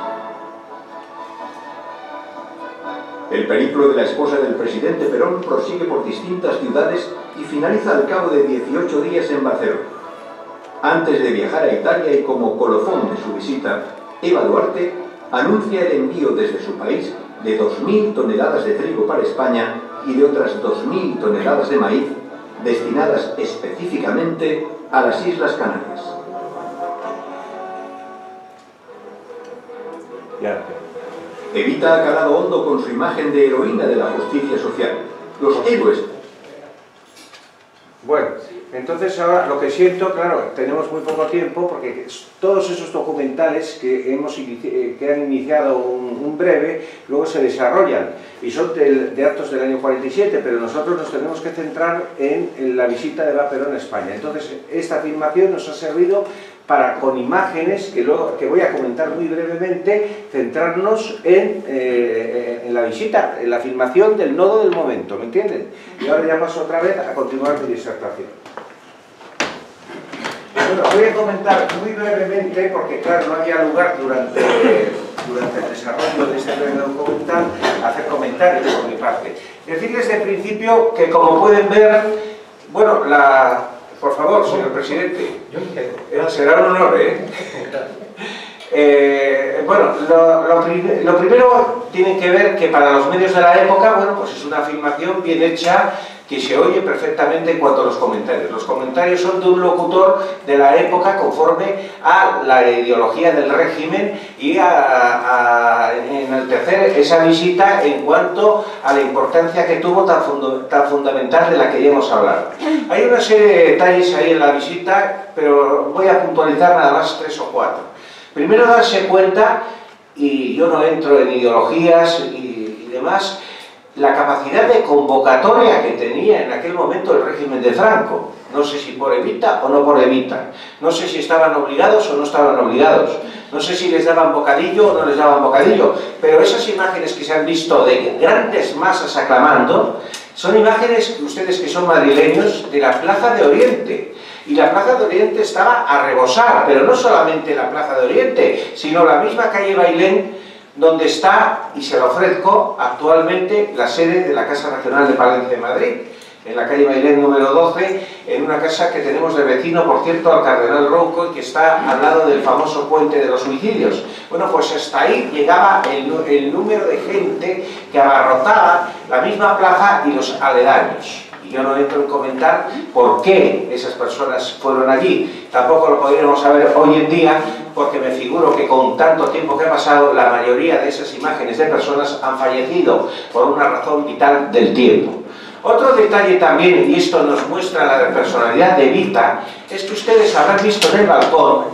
El periplo de la esposa del presidente Perón prosigue por distintas ciudades y finaliza al cabo de 18 días en Barcelona. Antes de viajar a Italia y como colofón de su visita, Eva Duarte anuncia el envío desde su país de 2.000 toneladas de trigo para España y de otras 2.000 toneladas de maíz destinadas específicamente a las Islas Canarias. Evita ha calado hondo con su imagen de heroína de la justicia social. Los héroes. Bueno, entonces ahora lo que siento, claro, tenemos muy poco tiempo porque todos esos documentales que han iniciado un breve, luego se desarrollan y son de actos del año 47, pero nosotros nos tenemos que centrar en la visita de Eva Perón a España. Entonces esta filmación nos ha servido para, con imágenes que voy a comentar muy brevemente, centrarnos en la visita, en la filmación del nodo del momento, ¿me entienden? Y ahora ya paso otra vez a continuar mi disertación. Bueno, voy a comentar muy brevemente, porque claro, no había lugar durante el desarrollo de este breve documental a hacer comentarios por mi parte. Decirles de principio que, como pueden ver, bueno, por favor, señor presidente, será un honor, bueno, lo primero tiene que ver que para los medios de la época, bueno, pues es una filmación bien hecha que se oye perfectamente en cuanto a los comentarios. Los comentarios son de un locutor de la época conforme a la ideología del régimen y a enaltecer esa visita en cuanto a la importancia que tuvo tan fundamental de la que ya hemos hablado. Hay una serie de detalles ahí en la visita, pero voy a puntualizar nada más 3 o 4. Primero, darse cuenta, y yo no entro en ideologías y demás, la capacidad de convocatoria que tenía en aquel momento el régimen de Franco. No sé si por Evita o no por Evita. No sé si estaban obligados o no estaban obligados. No sé si les daban bocadillo o no les daban bocadillo. Pero esas imágenes que se han visto de grandes masas aclamando, son imágenes, ustedes que son madrileños, de la Plaza de Oriente. Y la Plaza de Oriente estaba a rebosar, pero no solamente la Plaza de Oriente, sino la misma calle Bailén, donde está, y se lo ofrezco, actualmente la sede de la Casa Regional de Palencia de Madrid, en la calle Bailén número 12, en una casa que tenemos de vecino, por cierto, al Cardenal Rouco, y que está al lado del famoso puente de los suicidios. Bueno, pues hasta ahí llegaba el número de gente que abarrotaba la misma plaza y los aledaños. Y yo no entro en comentar por qué esas personas fueron allí. Tampoco lo podríamos saber hoy en día, porque me figuro que con tanto tiempo que ha pasado, la mayoría de esas imágenes de personas han fallecido por una razón vital del tiempo. Otro detalle también, y esto nos muestra la personalidad de Evita, es que ustedes habrán visto en el balcón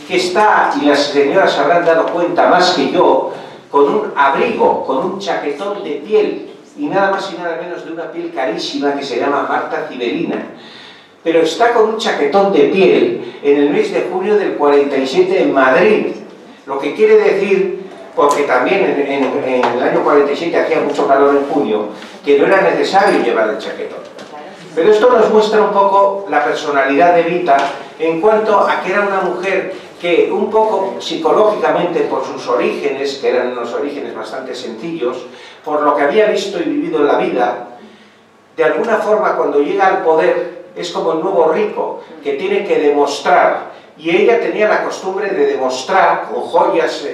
que está, y las señoras habrán dado cuenta más que yo, con un abrigo, con un chaquetón de piel, y nada más y nada menos de una piel carísima que se llama Marta Cibelina. Pero está con un chaquetón de piel en el mes de junio del 47 en Madrid, lo que quiere decir, porque también en el año 47 hacía mucho calor en junio, que no era necesario llevar el chaquetón. Pero esto nos muestra un poco la personalidad de Evita en cuanto a que era una mujer que un poco psicológicamente, por sus orígenes, que eran unos orígenes bastante sencillos, por lo que había visto y vivido en la vida, de alguna forma cuando llega al poder es como el nuevo rico, que tiene que demostrar, y ella tenía la costumbre de demostrar con joyas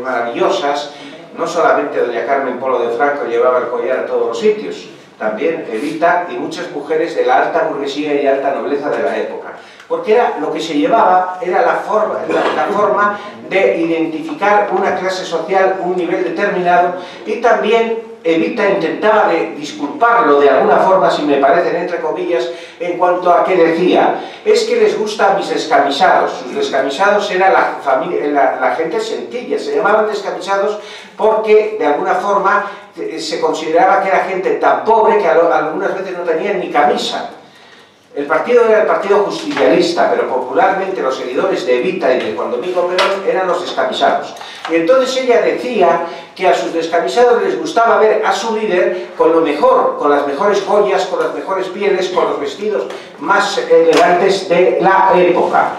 maravillosas no solamente doña Carmen Polo de Franco llevaba el collar a todos los sitios, también Evita y muchas mujeres de la alta burguesía y alta nobleza de la época. Porque era lo que se llevaba, era la forma de identificar una clase social, un nivel determinado, y también Evita intentaba disculparlo de alguna forma, si me parecen entre comillas, en cuanto a que decía, es que les gusta a mis descamisados. Sus descamisados era la gente sencilla, se llamaban descamisados porque de alguna forma se consideraba que era gente tan pobre que algunas veces no tenían ni camisa. El partido era el partido justicialista, pero popularmente los seguidores de Evita y de Juan Domingo Perón eran los descamisados. Y entonces ella decía que a sus descamisados les gustaba ver a su líder con lo mejor, con las mejores joyas, con las mejores pieles, con los vestidos más elegantes de la época.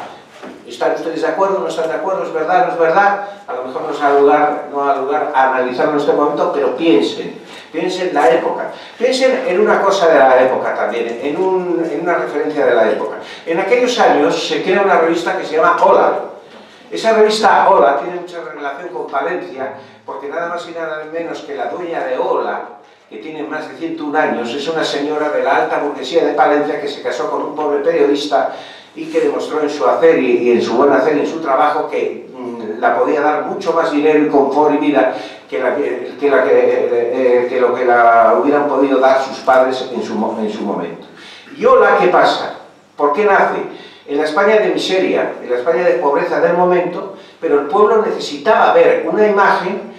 ¿Están ustedes de acuerdo? ¿No están de acuerdo? ¿Es verdad? ¿No es verdad? A lo mejor no da lugar a analizarlo en este momento, pero piensen en la época. Piensen en una cosa de la época también, en una referencia de la época. En aquellos años se crea una revista que se llama Hola. Esa revista Hola tiene mucha relación con Palencia, porque nada más y nada menos que la dueña de Hola, que tiene más de 101 años, es una señora de la alta burguesía de Palencia que se casó con un pobre periodista y que demostró en su hacer y en su buen hacer y en su trabajo que la podía dar mucho más dinero y confort y vida que lo que la hubieran podido dar sus padres en su momento. ¿Y Hola qué pasa? ¿Por qué nace? En la España de miseria, en la España de pobreza del momento, pero el pueblo necesitaba ver una imagen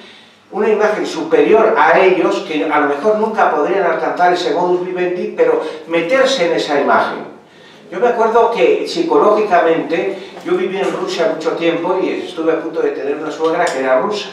superior a ellos, que a lo mejor nunca podrían alcanzar ese modus vivendi, pero meterse en esa imagen. Yo me acuerdo que psicológicamente, yo viví en Rusia mucho tiempo y estuve a punto de tener una suegra que era rusa.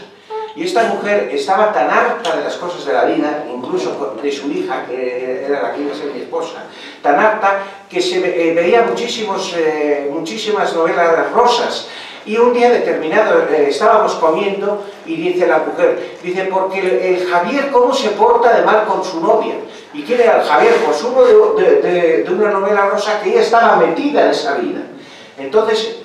Y esta mujer estaba tan harta de las cosas de la vida, incluso de su hija, que era la que iba a ser mi esposa, tan harta que se veía muchísimas novelas rosas. Y un día determinado estábamos comiendo y dice la mujer, dice, porque el Javier cómo se porta de mal con su novia. ¿Y quién era el Javier? Pues uno de una novela rosa que ella estaba metida en esa vida. Entonces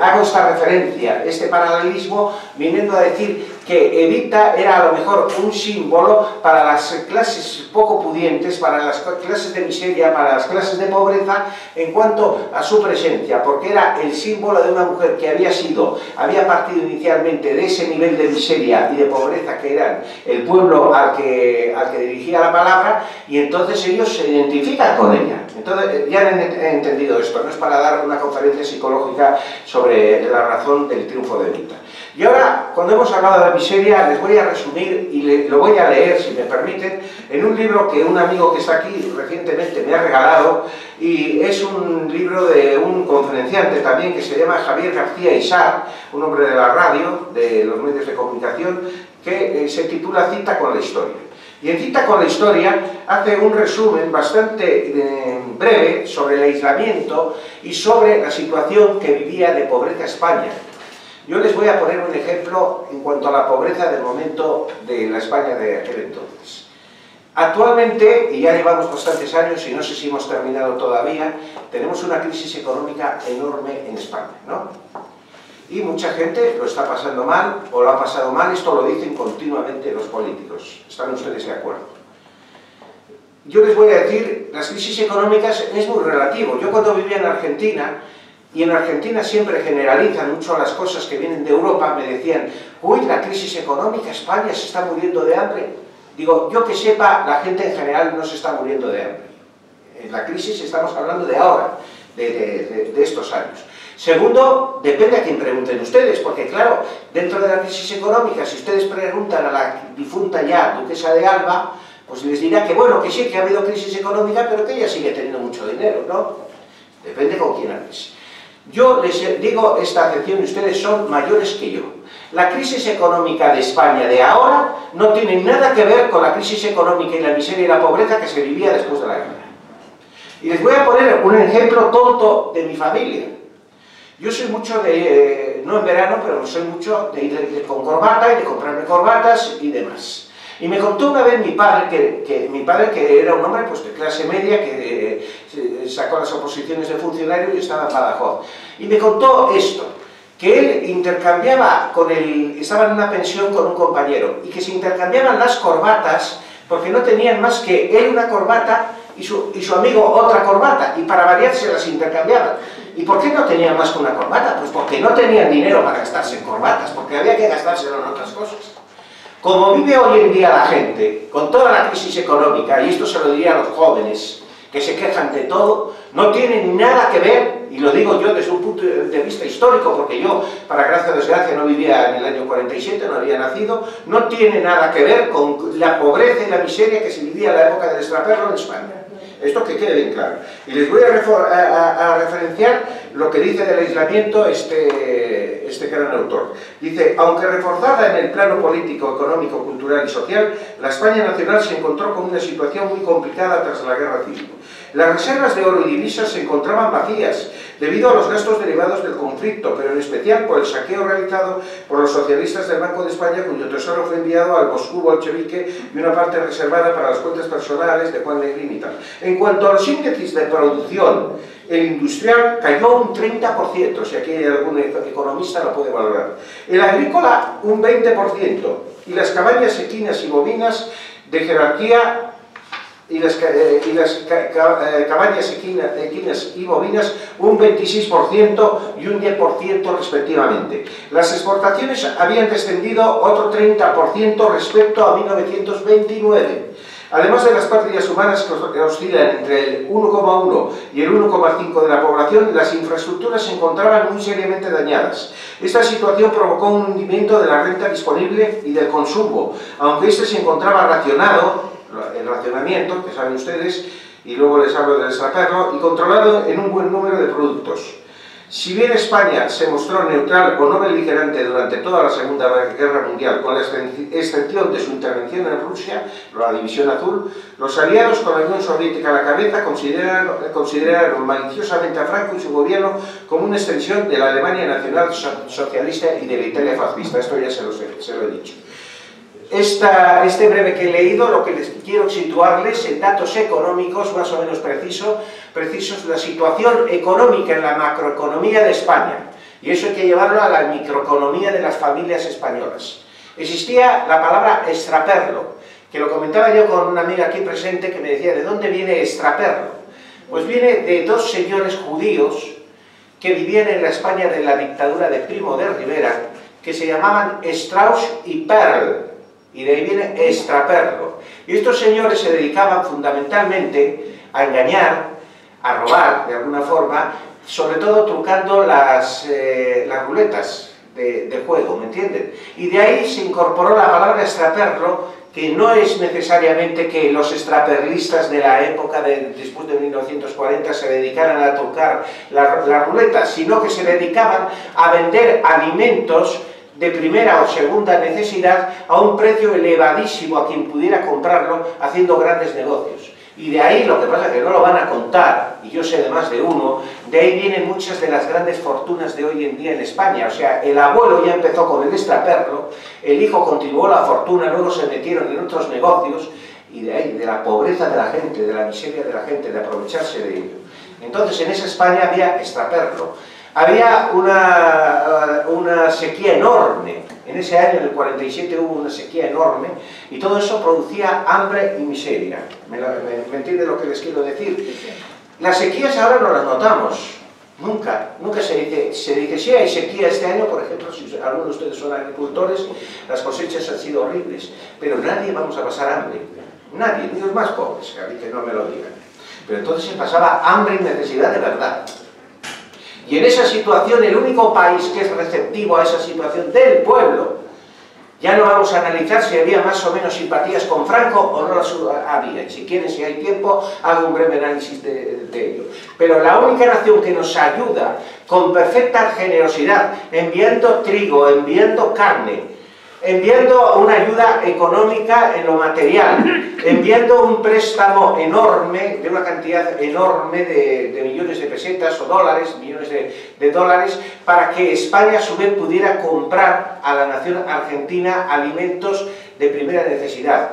hago esta referencia, este paralelismo, viniendo a decir que Evita era a lo mejor un símbolo para las clases poco pudientes, para las clases de miseria, para las clases de pobreza, en cuanto a su presencia, porque era el símbolo de una mujer que había partido inicialmente de ese nivel de miseria y de pobreza que eran el pueblo al que dirigía la palabra, y entonces ellos se identifican con ella. Entonces ya han entendido esto, no es para dar una conferencia psicológica sobre la razón del triunfo de Evita. Y ahora, cuando hemos hablado de la miseria, les voy a resumir y lo voy a leer, si me permiten, en un libro que un amigo que está aquí recientemente me ha regalado, y es un libro de un conferenciante también que se llama Javier García Isar, un hombre de la radio, de los medios de comunicación, que se titula Cita con la Historia. Y en Cita con la Historia hace un resumen bastante breve sobre el aislamiento y sobre la situación que vivía de pobreza España. Yo les voy a poner un ejemplo en cuanto a la pobreza del momento de la España de aquel entonces. Actualmente, y ya llevamos bastantes años y no sé si hemos terminado todavía, tenemos una crisis económica enorme en España, ¿no? Y mucha gente lo está pasando mal o lo ha pasado mal, esto lo dicen continuamente los políticos. ¿Están ustedes de acuerdo? Yo les voy a decir, las crisis económicas es muy relativo. Yo cuando vivía en Argentina, y en Argentina siempre generalizan mucho las cosas que vienen de Europa, me decían, uy, la crisis económica, España se está muriendo de hambre. Digo, yo que sepa, la gente en general no se está muriendo de hambre. En la crisis estamos hablando de ahora, de estos años. Segundo, depende a quién pregunten ustedes, porque claro, dentro de la crisis económica, si ustedes preguntan a la difunta ya duquesa de Alba, pues les dirá que bueno, que sí, que ha habido crisis económica, pero que ella sigue teniendo mucho dinero, ¿no? Depende con quién hables. Yo les digo esta acepción y ustedes son mayores que yo. La crisis económica de España de ahora no tiene nada que ver con la crisis económica y la miseria y la pobreza que se vivía después de la guerra. Y les voy a poner un ejemplo tonto de mi familia. Yo soy mucho de, no en verano, pero soy mucho de ir con corbata y de comprarme corbatas y demás. Y me contó una vez mi padre, que era un hombre pues, de clase media, que sacó las oposiciones de funcionario y estaba en Badajoz. Y me contó esto, que él intercambiaba estaba en una pensión con un compañero, y que se intercambiaban las corbatas, porque no tenían más que él una corbata y su amigo otra corbata, y para variar se las intercambiaban. ¿Y por qué no tenían más que una corbata? Pues porque no tenían dinero para gastarse en corbatas, porque había que gastárselo en otras cosas. Como vive hoy en día la gente, con toda la crisis económica, y esto se lo diría a los jóvenes, que se quejan de todo, no tienen nada que ver, y lo digo yo desde un punto de vista histórico, porque yo, para gracia o desgracia, no vivía en el año 47, no había nacido, no tiene nada que ver con la pobreza y la miseria que se vivía en la época del extraperlo en España. Esto que quede bien claro. Y les voy a referenciar lo que dice del aislamiento este gran autor. Dice, aunque reforzada en el plano político, económico, cultural y social, la España nacional se encontró con una situación muy complicada tras la guerra civil. Las reservas de oro y divisas se encontraban vacías debido a los gastos derivados del conflicto, pero en especial por el saqueo realizado por los socialistas del Banco de España, cuyo tesoro fue enviado al Moscú bolchevique y una parte reservada para las cuentas personales de Juan Negrín y tal. En cuanto a los índices de producción, el industrial cayó un 30%, si aquí hay algún economista lo puede valorar. El agrícola un 20%, y las cabañas equinas y bovinas de jerarquía cabañas equinas y bovinas un 26% y un 10% respectivamente. Las exportaciones habían descendido otro 30% respecto a 1929. Además de las pérdidas humanas que oscilan entre el 1,1 y el 1,5 de la población, las infraestructuras se encontraban muy seriamente dañadas. Esta situación provocó un hundimiento de la renta disponible y del consumo, aunque este se encontraba racionado, el racionamiento, que saben ustedes, y luego les hablo del extraperlo, y controlado en un buen número de productos. Si bien España se mostró neutral o no beligerante durante toda la Segunda Guerra Mundial, con la excepción de su intervención en Rusia, la División Azul, los aliados con la Unión Soviética a la cabeza consideraron maliciosamente a Franco y su gobierno como una extensión de la Alemania nacional socialista y de la Italia fascista. Esto ya se lo he dicho. Este breve que he leído, lo que les quiero situarles en datos económicos más o menos precisos, la situación económica en la macroeconomía de España, y eso hay que llevarlo a la microeconomía de las familias españolas. Existía la palabra extraperlo, que lo comentaba yo con una amiga aquí presente que me decía, ¿de dónde viene extraperlo? Pues viene de dos señores judíos que vivían en la España de la dictadura de Primo de Rivera, que se llamaban Strauss y Perl, y de ahí viene extraperlo. Y estos señores se dedicaban fundamentalmente a engañar, a robar de alguna forma, sobre todo trucando las ruletas de juego, ¿me entienden? Y de ahí se incorporó la palabra extraperlo, que no es necesariamente que los extraperlistas de la época después de 1940 se dedicaran a trucar las ruletas, sino que se dedicaban a vender alimentos de primera o segunda necesidad a un precio elevadísimo a quien pudiera comprarlo, haciendo grandes negocios. Y de ahí, lo que pasa es que no lo van a contar, y yo sé de más de uno, de ahí vienen muchas de las grandes fortunas de hoy en día en España. O sea, el abuelo ya empezó con el extraperlo, el hijo continuó la fortuna, luego se metieron en otros negocios, y de ahí, de la pobreza de la gente, de la miseria de la gente, de aprovecharse de ello. Entonces, en esa España había extraperlo. Había una sequía enorme. En ese año, en el 47, hubo una sequía enorme y todo eso producía hambre y miseria. ¿Me entiende lo que les quiero decir? Las sequías ahora no las notamos. Nunca se dice, sí hay sequía este año, por ejemplo, si algunos de ustedes son agricultores, las cosechas han sido horribles, pero nadie vamos a pasar hambre. Nadie, ni los más pobres, que no me lo digan. Pero entonces se pasaba hambre y necesidad de verdad. Y en esa situación, el único país que es receptivo a esa situación del pueblo, ya no vamos a analizar si había más o menos simpatías con Franco o no las había. Y si quieren, si hay tiempo, hago un breve análisis de ello. Pero la única nación que nos ayuda con perfecta generosidad, enviando trigo, enviando carne, enviando una ayuda económica en lo material, enviando un préstamo enorme, de una cantidad enorme de millones de pesetas o dólares, millones de dólares, para que España a su vez pudiera comprar a la nación argentina alimentos de primera necesidad.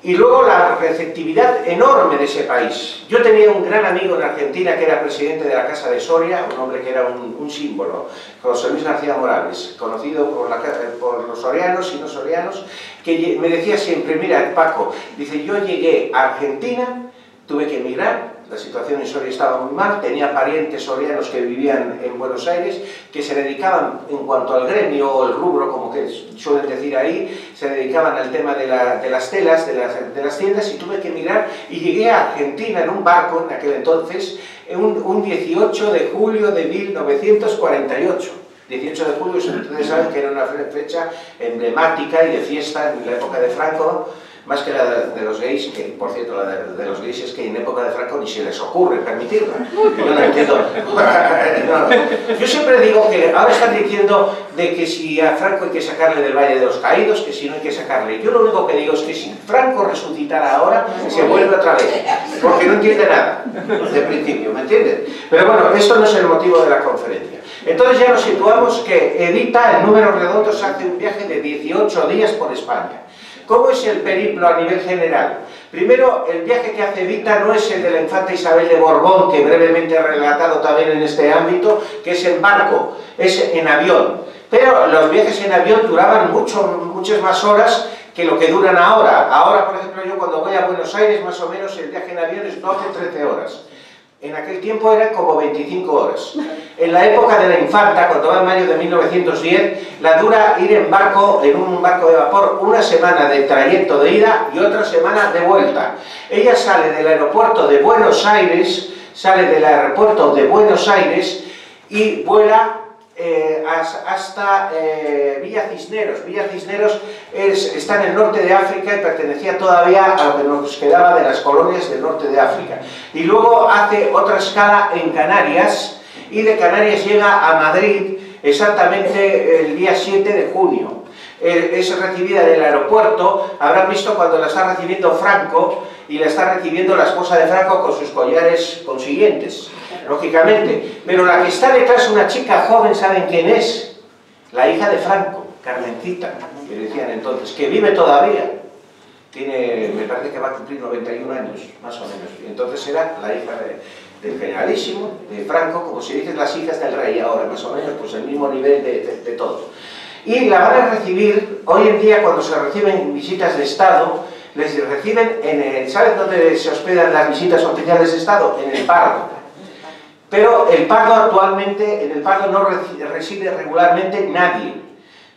Y luego la receptividad enorme de ese país. Yo tenía un gran amigo en Argentina que era presidente de la Casa de Soria, un hombre que era un símbolo, José Luis García Morales, conocido por los sorianos y no sorianos, que me decía siempre, mira Paco, dice, yo llegué a Argentina, tuve que emigrar, la situación en Soria estaba muy mal, tenía parientes sorianos que vivían en Buenos Aires, que se dedicaban, en cuanto al gremio o el rubro, como que suelen decir ahí, se dedicaban al tema de las telas, de las tiendas, y tuve que emigrar, y llegué a Argentina en un barco, en aquel entonces, un 18 de julio de 1948. 18 de julio, ustedes saben que era una fecha emblemática y de fiesta en la época de Franco, más que la de los gays, que por cierto la de los gays es que en época de Franco ni se les ocurre permitirla. Yo no entiendo. No. Yo siempre digo que ahora están diciendo de que si a Franco hay que sacarle del Valle de los Caídos, que si no hay que sacarle. Yo lo único que digo es que si Franco resucitara ahora, se vuelve otra vez, porque no entiende nada, de principio, ¿me entienden? Pero bueno, esto no es el motivo de la conferencia. Entonces ya nos situamos que Evita, en números redondos, hace un viaje de 18 días por España. ¿Cómo es el periplo a nivel general? Primero, el viaje que hace Evita no es el de la infanta Isabel de Borbón, que brevemente he relatado también en este ámbito, que es en barco, es en avión. Pero los viajes en avión duraban muchas más horas que lo que duran ahora. Ahora, por ejemplo, yo cuando voy a Buenos Aires, más o menos el viaje en avión es 12-13 horas. En aquel tiempo eran como 25 horas. En la época de la infanta, cuando va en mayo de 1910, la dura ir en barco, en un barco de vapor, una semana de trayecto de ida y otra semana de vuelta. Ella sale del aeropuerto de Buenos Aires, y vuela hasta Villa Cisneros. Villa Cisneros está en el norte de África y pertenecía todavía a lo que nos quedaba de las colonias del norte de África. Y luego hace otra escala en Canarias, y de Canarias llega a Madrid exactamente el día 7 de junio. Es recibida en el aeropuerto, habrán visto cuando la está recibiendo Franco, y la está recibiendo la esposa de Franco con sus collares consiguientes, lógicamente. Pero la que está detrás, una chica joven, ¿saben quién es? La hija de Franco, Carmencita, que decían entonces, que vive todavía. Tiene, me parece que va a cumplir 91 años, más o menos. Y entonces era la hija del generalísimo, de Franco, como se dicen las hijas del rey ahora, más o menos, pues el mismo nivel de todos. Y la van a recibir, hoy en día cuando se reciben visitas de Estado, les reciben en el, ¿sabes dónde se hospedan las visitas oficiales de Estado? En el Pardo. Pero el Pardo actualmente, en el Pardo no reside regularmente nadie.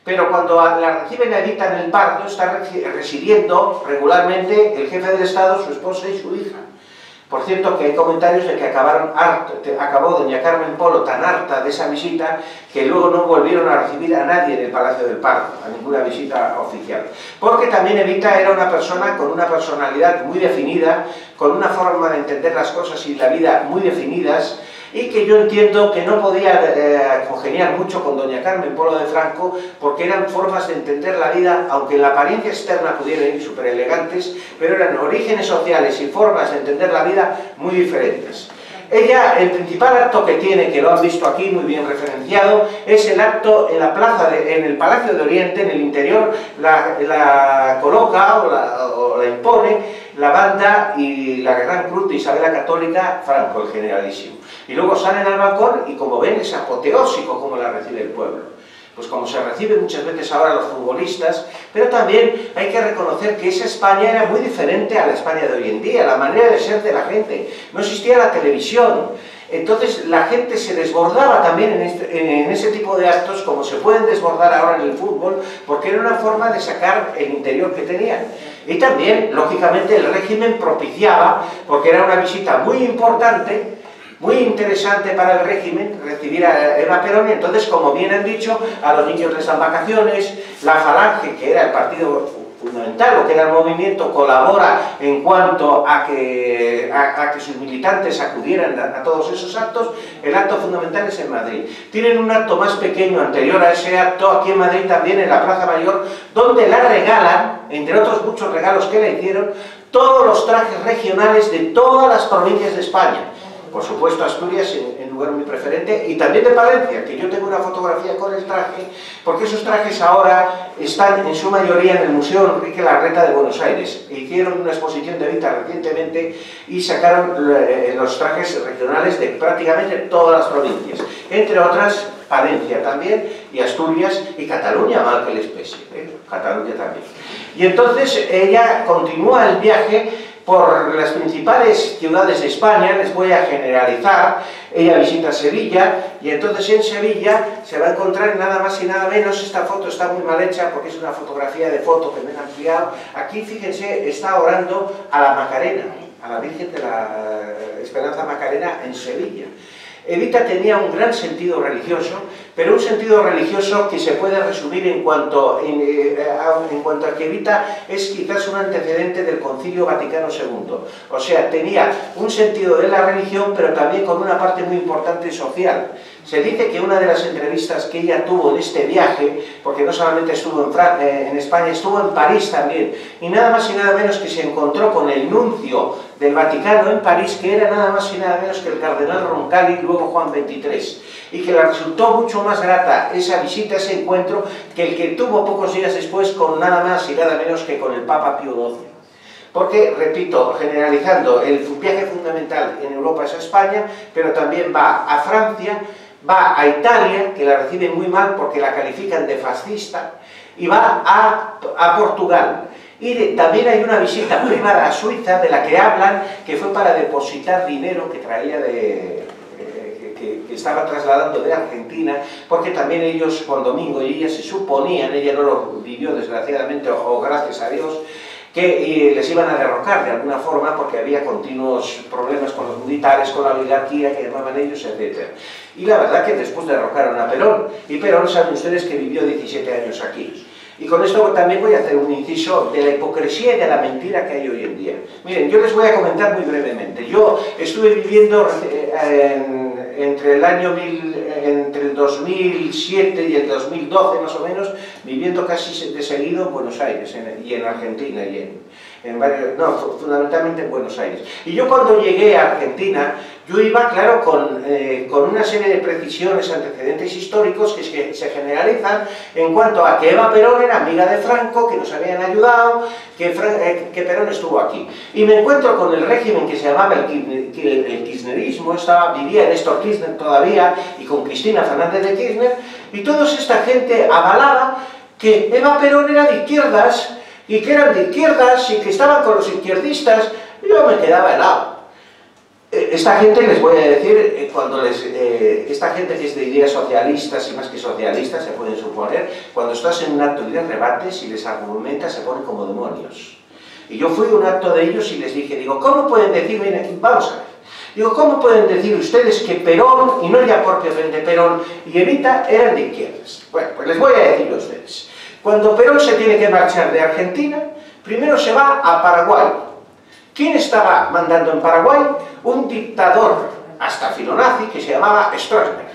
Pero cuando la reciben a Evita en el Pardo, está residiendo regularmente el jefe del Estado, su esposa y su hija. Por cierto, que hay comentarios de que acabó doña Carmen Polo tan harta de esa visita que luego no volvieron a recibir a nadie en el Palacio del Pardo, a ninguna visita oficial. Porque también Evita era una persona con una personalidad muy definida, con una forma de entender las cosas y la vida muy definidas, y que yo entiendo que no podía congeniar mucho con doña Carmen Polo de Franco, porque eran formas de entender la vida, aunque en la apariencia externa pudieran ir súper elegantes, pero eran orígenes sociales y formas de entender la vida muy diferentes. Ella, el principal acto que tiene, que lo han visto aquí muy bien referenciado, es el acto en la plaza, en el Palacio de Oriente, en el interior, la coloca o la impone la banda y la Gran Cruz de Isabel la Católica, Franco, el generalísimo. Y luego salen al balcón y, como ven, es apoteósico como la recibe el pueblo. Pues como se recibe muchas veces ahora a los futbolistas, pero también hay que reconocer que esa España era muy diferente a la España de hoy en día, la manera de ser de la gente. No existía la televisión, entonces la gente se desbordaba también en ese tipo de actos, como se pueden desbordar ahora en el fútbol, porque era una forma de sacar el interior que tenían. Y también, lógicamente, el régimen propiciaba, porque era una visita muy importante, muy interesante para el régimen, recibir a Eva Perón, y entonces, como bien han dicho, a los niños les dan vacaciones, la Falange, que era el partido fundamental, lo que era el movimiento, colabora en cuanto a que sus militantes acudieran a todos esos actos. El acto fundamental es en Madrid. Tienen un acto más pequeño anterior a ese acto, aquí en Madrid también, en la Plaza Mayor, donde la regalan, entre otros muchos regalos que le hicieron, todos los trajes regionales de todas las provincias de España. Por supuesto, Asturias en lugar muy preferente, y también de Palencia, que yo tengo una fotografía con el traje, porque esos trajes ahora están en su mayoría en el Museo Enrique Larreta de Buenos Aires. Hicieron una exposición de Evita recientemente y sacaron los trajes regionales de prácticamente todas las provincias, entre otras Palencia también, y Asturias y Cataluña, mal que les pese, Cataluña también. Y entonces ella continúa el viaje por las principales ciudades de España, les voy a generalizar. Ella visita Sevilla, y entonces en Sevilla se va a encontrar nada más y nada menos, esta foto está muy mal hecha porque es una fotografía de foto que me han ampliado. Aquí, fíjense, está orando a la Macarena, a la Virgen de la Esperanza Macarena en Sevilla. Evita tenía un gran sentido religioso, pero un sentido religioso que se puede resumir en cuanto a que Evita es quizás un antecedente del Concilio Vaticano II. O sea, tenía un sentido de la religión, pero también con una parte muy importante social. Se dice que una de las entrevistas que ella tuvo en este viaje, porque no solamente estuvo en España, estuvo en París también, y nada más y nada menos que se encontró con el nuncio del Vaticano en París, que era nada más y nada menos que el cardenal Roncalli, luego Juan XXIII, y que le resultó mucho más grata esa visita, ese encuentro, que el que tuvo pocos días después con nada más y nada menos que con el Papa Pío XII. Porque, repito, generalizando, el viaje fundamental en Europa es a España, pero también va a Francia, va a Italia, que la reciben muy mal porque la califican de fascista, y va a Portugal. Y también hay una visita privada a Suiza, de la que hablan, que fue para depositar dinero que traía que estaba trasladando de Argentina, porque también ellos, Juan Domingo y ella, se suponían, ella no lo vivió desgraciadamente, o gracias a Dios, que les iban a derrocar de alguna forma porque había continuos problemas con los militares, con la oligarquía que llamaban ellos, etc. Y la verdad que después derrocaron a Perón, y Perón, saben ustedes que vivió 17 años aquí. Y con esto también voy a hacer un inciso de la hipocresía y de la mentira que hay hoy en día. Miren, yo les voy a comentar muy brevemente. Yo estuve viviendo entre el 2007 y el 2012 más o menos, viviendo casi de seguido en Buenos Aires y en Argentina y en varios, no, fundamentalmente en Buenos Aires. Y yo cuando llegué a Argentina, yo iba, claro, con una serie de precisiones, antecedentes históricos que se generalizan en cuanto a que Eva Perón era amiga de Franco, que nos habían ayudado, que Perón estuvo aquí. Y me encuentro con el régimen que se llamaba el kirchnerismo, vivía Néstor Kirchner todavía, y con Cristina Fernández de Kirchner, y toda esta gente avalaba que Eva Perón era de izquierdas, y que eran de izquierdas, y que estaban con los izquierdistas. Y yo me quedaba helado. Esta gente, les voy a decir, esta gente que es de ideas socialistas y más que socialistas, se pueden suponer, cuando estás en un acto y les rebates y les argumentas, se ponen como demonios. Y yo fui a un acto de ellos y les dije, digo, ¿cómo pueden decir, miren, vamos a ver, digo, ¿cómo pueden decir ustedes que Perón, y no ya propiamente Perón, y Evita eran de izquierdas? Bueno, pues les voy a decir a ustedes. Cuando Perón se tiene que marchar de Argentina, primero se va a Paraguay. ¿Quién estaba mandando en Paraguay? Un dictador hasta filonazi que se llamaba Stroessner.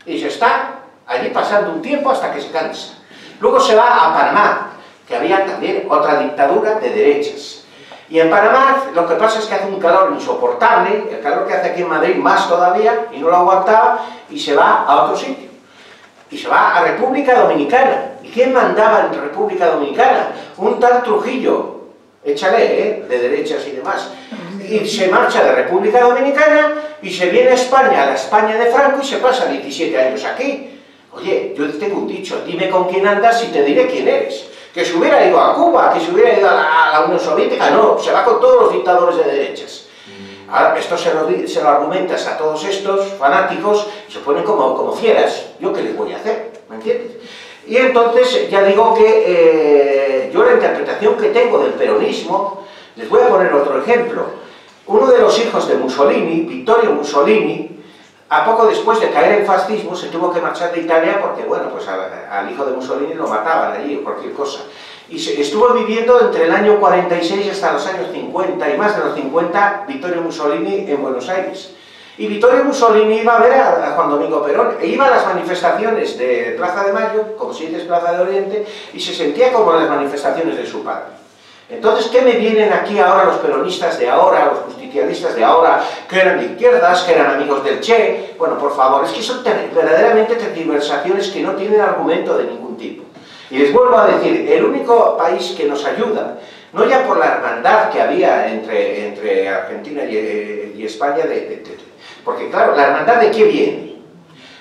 Y se está allí pasando un tiempo hasta que se cansa. Luego se va a Panamá, que había también otra dictadura de derechas. Y en Panamá lo que pasa es que hace un calor insoportable, el calor que hace aquí en Madrid más todavía, y no lo aguantaba, y se va a otro sitio. Y se va a República Dominicana. ¿Y quién mandaba en República Dominicana? Un tal Trujillo, échale, de derechas y demás. Y se marcha de República Dominicana y se viene a España, a la España de Franco, y se pasa 17 años aquí. Oye, yo tengo un dicho, dime con quién andas y te diré quién eres. Que se hubiera ido a Cuba, que se hubiera ido a la Unión Soviética, no, se va con todos los dictadores de derechas. Ahora, esto se lo argumentas a todos estos fanáticos, se ponen como fieras. ¿Yo qué les voy a hacer? ¿Me entiendes? Y entonces, ya digo que yo la interpretación que tengo del peronismo, les voy a poner otro ejemplo. Uno de los hijos de Mussolini, Vittorio Mussolini, a poco después de caer en fascismo, se tuvo que marchar de Italia porque, bueno, pues al hijo de Mussolini lo mataban allí o cualquier cosa. Y estuvo viviendo entre el año 46 hasta los años 50, y más de los 50, Vittorio Mussolini en Buenos Aires. Y Vittorio Mussolini iba a ver a Juan Domingo Perón, e iba a las manifestaciones de Plaza de Mayo, como si dices Plaza de Oriente, y se sentía como en las manifestaciones de su padre. Entonces, ¿qué me vienen aquí ahora los peronistas de ahora, los justicialistas de ahora, que eran de izquierdas, que eran amigos del Che? Bueno, por favor, es que son verdaderamente tergiversaciones que no tienen argumento de ningún tipo. Y les vuelvo a decir, el único país que nos ayuda, no ya por la hermandad que había entre Argentina y España, porque claro, ¿la hermandad de qué viene?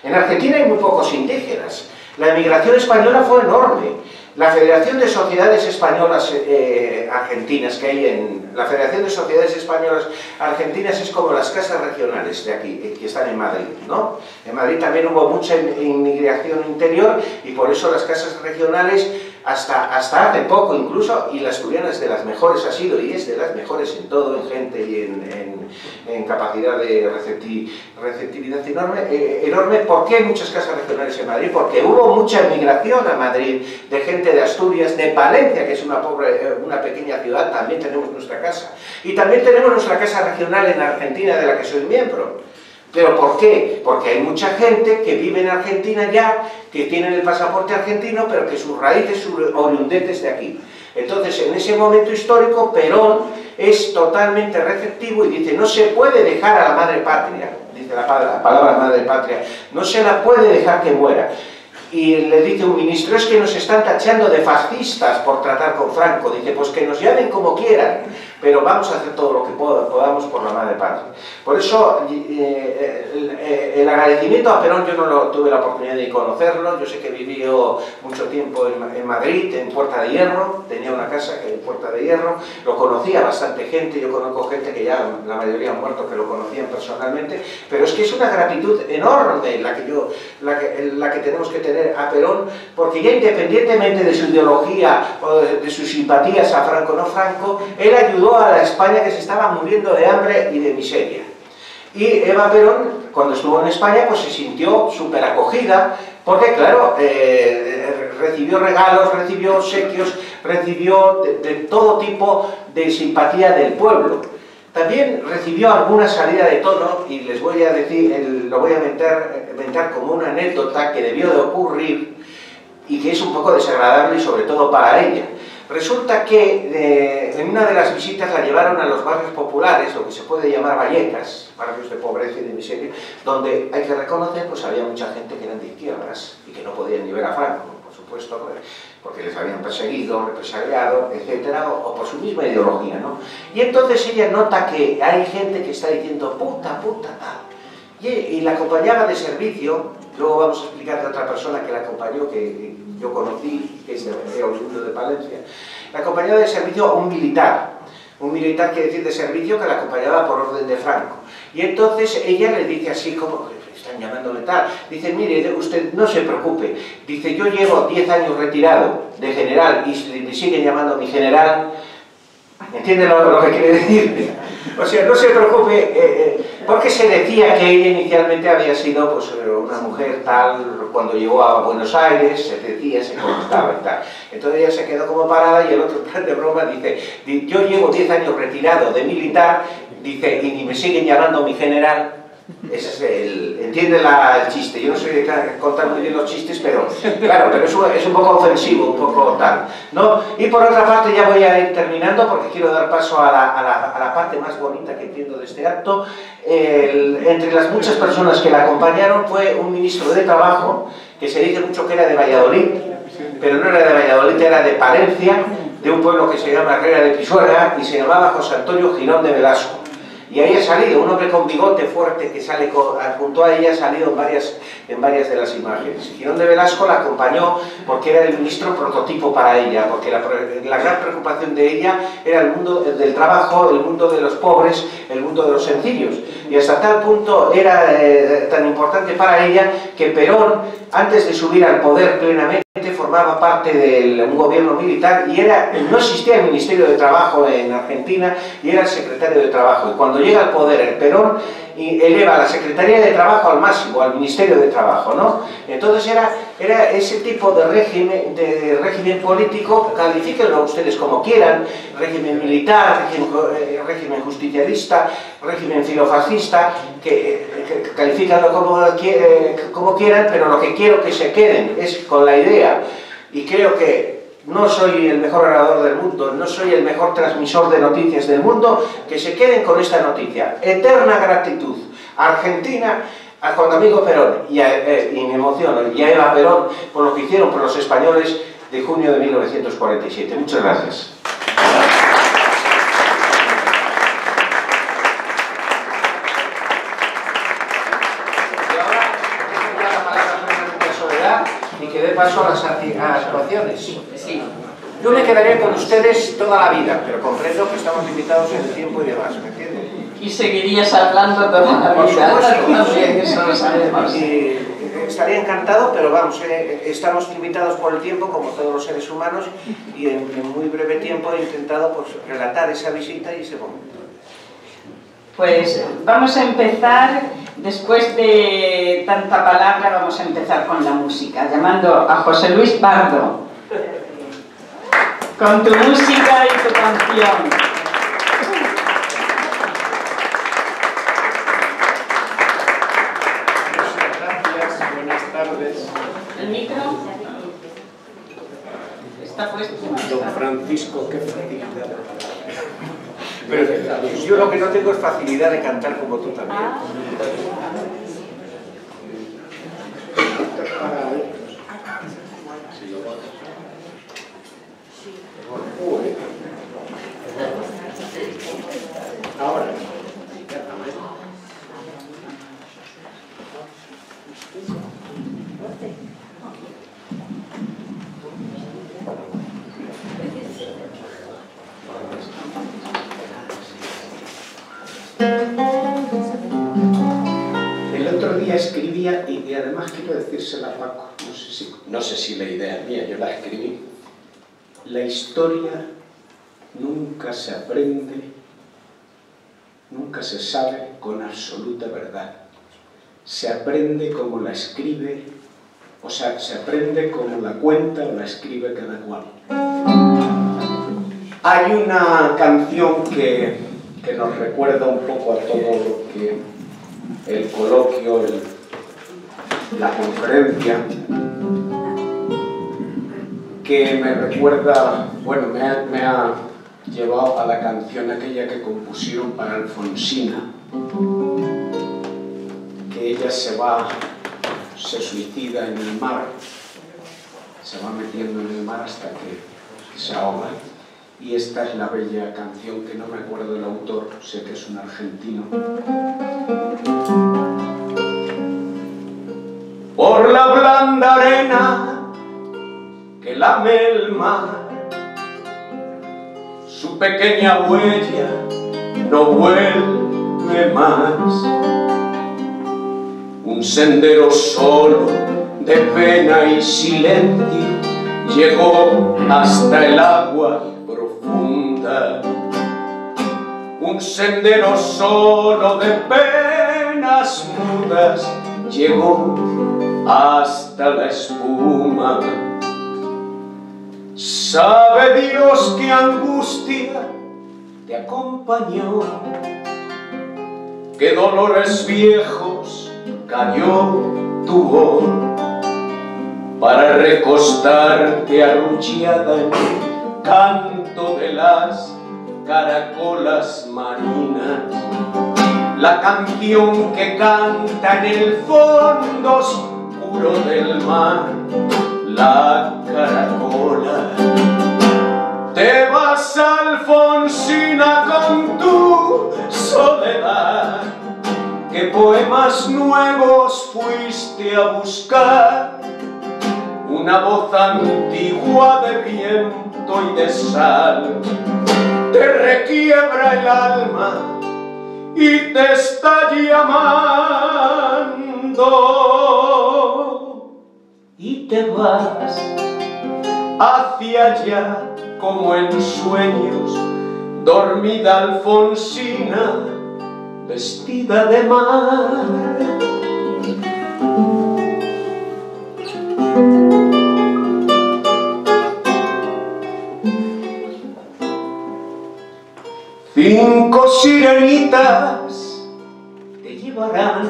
En Argentina hay muy pocos indígenas, la emigración española fue enorme. La Federación de Sociedades Españolas Argentinas que hay en... La Federación de Sociedades Españolas Argentinas es como las casas regionales de aquí, que están en Madrid, ¿no? En Madrid también hubo mucha inmigración interior y por eso las casas regionales hasta hace poco incluso, y la asturiana es de las mejores, ha sido y es de las mejores en todo, en gente y en capacidad de receptividad enorme. ¿Por qué hay muchas casas regionales en Madrid? Porque hubo mucha emigración a Madrid de gente de Asturias, de Palencia, que es una pequeña ciudad, también tenemos nuestra casa. Y también tenemos nuestra casa regional en Argentina, de la que soy miembro. ¿Pero por qué? Porque hay mucha gente que vive en Argentina ya, que tienen el pasaporte argentino, pero que sus raíces, sus oriundetes de aquí. Entonces, en ese momento histórico, Perón es totalmente receptivo y dice, no se puede dejar a la madre patria, dice la palabra madre patria, no se la puede dejar que muera. Y le dice un ministro, es que nos están tachando de fascistas por tratar con Franco. Dice, pues que nos llamen como quieran, pero vamos a hacer todo lo que podamos por la madre patria. Por eso, el agradecimiento a Perón, yo no tuve la oportunidad de conocerlo, yo sé que vivió mucho tiempo en Madrid, en Puerta de Hierro, tenía una casa en Puerta de Hierro, lo conocía bastante gente, yo conozco gente que ya la mayoría han muerto, que lo conocían personalmente, pero es que es una gratitud enorme la que tenemos que tener a Perón, porque ya independientemente de su ideología o de sus simpatías a Franco o no Franco, él ayudó a la España que se estaba muriendo de hambre y de miseria. Y Eva Perón, cuando estuvo en España, pues se sintió súper acogida, porque claro, recibió regalos, recibió obsequios, recibió de todo tipo de simpatía del pueblo. También recibió alguna salida de tono, y les voy a decir, lo voy a inventar como una anécdota que debió de ocurrir y que es un poco desagradable y sobre todo para ella. Resulta que en una de las visitas la llevaron a los barrios populares, lo que se puede llamar Vallecas, barrios de pobreza y de miseria, donde hay que reconocer, pues había mucha gente que eran de izquierdas y que no podían ni ver a Franco, por supuesto, porque les habían perseguido, represaliado, etcétera, o por su misma ideología, ¿no? Y entonces ella nota que hay gente que está diciendo puta, puta, tal. Y la acompañaba de servicio, luego vamos a explicar de otra persona que la acompañó, que yo conocí, que es oriundo de Palencia, la acompañaba de servicio a un militar quiere decir de servicio, que la acompañaba por orden de Franco. Y entonces ella le dice así como, están llamándome tal, dice, mire, usted no se preocupe, dice, yo llevo 10 años retirado de general y me siguen llamando mi general. ¿Entiende lo que quiere decir? O sea, no se preocupe, porque se decía que ella inicialmente había sido pues, una mujer tal, cuando llegó a Buenos Aires, se decía, se comentaba y tal. Entonces ella se quedó como parada y el otro plan de broma dice, yo llevo 10 años retirado de militar, dice, y me siguen llamando mi general. Ese es entiende el chiste. Yo no sé contar muy bien los chistes, pero claro, pero es un poco ofensivo, un poco tal, ¿no? Y por otra parte, ya voy a ir terminando porque quiero dar paso a la parte más bonita que entiendo de este acto. Entre las muchas personas que la acompañaron fue un ministro de Trabajo, que se dice mucho que era de Valladolid, pero no era de Valladolid, era de Palencia, de un pueblo que se llama Herrera de Pisuerga, y se llamaba José Antonio Girón de Velasco. Y ahí ha salido un hombre con bigote fuerte que sale junto a ella, ha salido en varias de las imágenes. Girón de Velasco la acompañó porque era el ministro prototipo para ella, porque la gran preocupación de ella era el mundo del trabajo, el mundo de los pobres, el mundo de los sencillos. Y hasta tal punto era tan importante para ella que Perón, antes de subir al poder plenamente, formaba parte de un gobierno militar y no existía el Ministerio de Trabajo en Argentina y era el secretario de Trabajo. Y cuando llega al poder el Perón eleva la Secretaría de Trabajo al máximo, al Ministerio de Trabajo, ¿no? Entonces era ese tipo de régimen político, califíquenlo ustedes como quieran, régimen militar, régimen justicialista, régimen filofascista, califícanlo como quieran, pero lo que quiero que se queden es con la idea, y creo que no soy el mejor orador del mundo, no soy el mejor transmisor de noticias del mundo, que se queden con esta noticia. Eterna gratitud a Argentina, a Juan Domingo Perón y me emociono, y a Eva Perón por lo que hicieron por los españoles de junio de 1947. Muchas gracias. Y que dé paso a las actuaciones. Sí. Yo me quedaría con ustedes toda la vida, pero comprendo que estamos limitados en el tiempo y demás, ¿me entienden? Y seguirías hablando toda la Por vida. supuesto, También, eso lo sabemos. Estaría encantado, pero vamos, estamos limitados por el tiempo, como todos los seres humanos, y en muy breve tiempo he intentado pues, relatar esa visita y ese momento. Pues vamos a empezar, después de tanta palabra, vamos a empezar con la música, llamando a José Luis Pardo, con tu música y tu canción. Gracias, buenas tardes. ¿El micro? ¿Está puesto? Don Francisco, qué facilidad. Pero yo lo que no tengo es facilidad de cantar como tú también. Ahora. El otro día escribía, y además quiero decírsela a Paco, no sé si la idea es mía, yo la escribí. La historia nunca se aprende, nunca se sabe con absoluta verdad. Se aprende como la escribe, o sea, se aprende como la cuenta o la escribe cada cual. Hay una canción que nos recuerda un poco a todo lo que el coloquio, la conferencia, que me recuerda, bueno, me ha llevado a la canción aquella que compusieron para Alfonsina, que ella se suicida en el mar, se va metiendo en el mar hasta que se ahoga. Y esta es la bella canción que no me acuerdo del autor, sé que es un argentino. Por la blanda arena que lame el mar, su pequeña huella no vuelve más. Un sendero solo de pena y silencio llegó hasta el agua profunda. Un sendero solo de penas mudas llegó hasta la espuma. Sabe Dios qué angustia te acompañó, qué dolores viejos cayó tu voz para recostarte arrullada en el canto de las caracolas marinas. La canción que canta en el fondo oscuro del mar, la caracola. Te vas, Alfonsina, con tu soledad. ¿Qué poemas nuevos fuiste a buscar? Una voz antigua de viento y de sal te requiebra el alma y te está llamando. Y te vas hacia allá como en sueños, dormida Alfonsina, vestida de mar. Cinco sirenitas te llevarán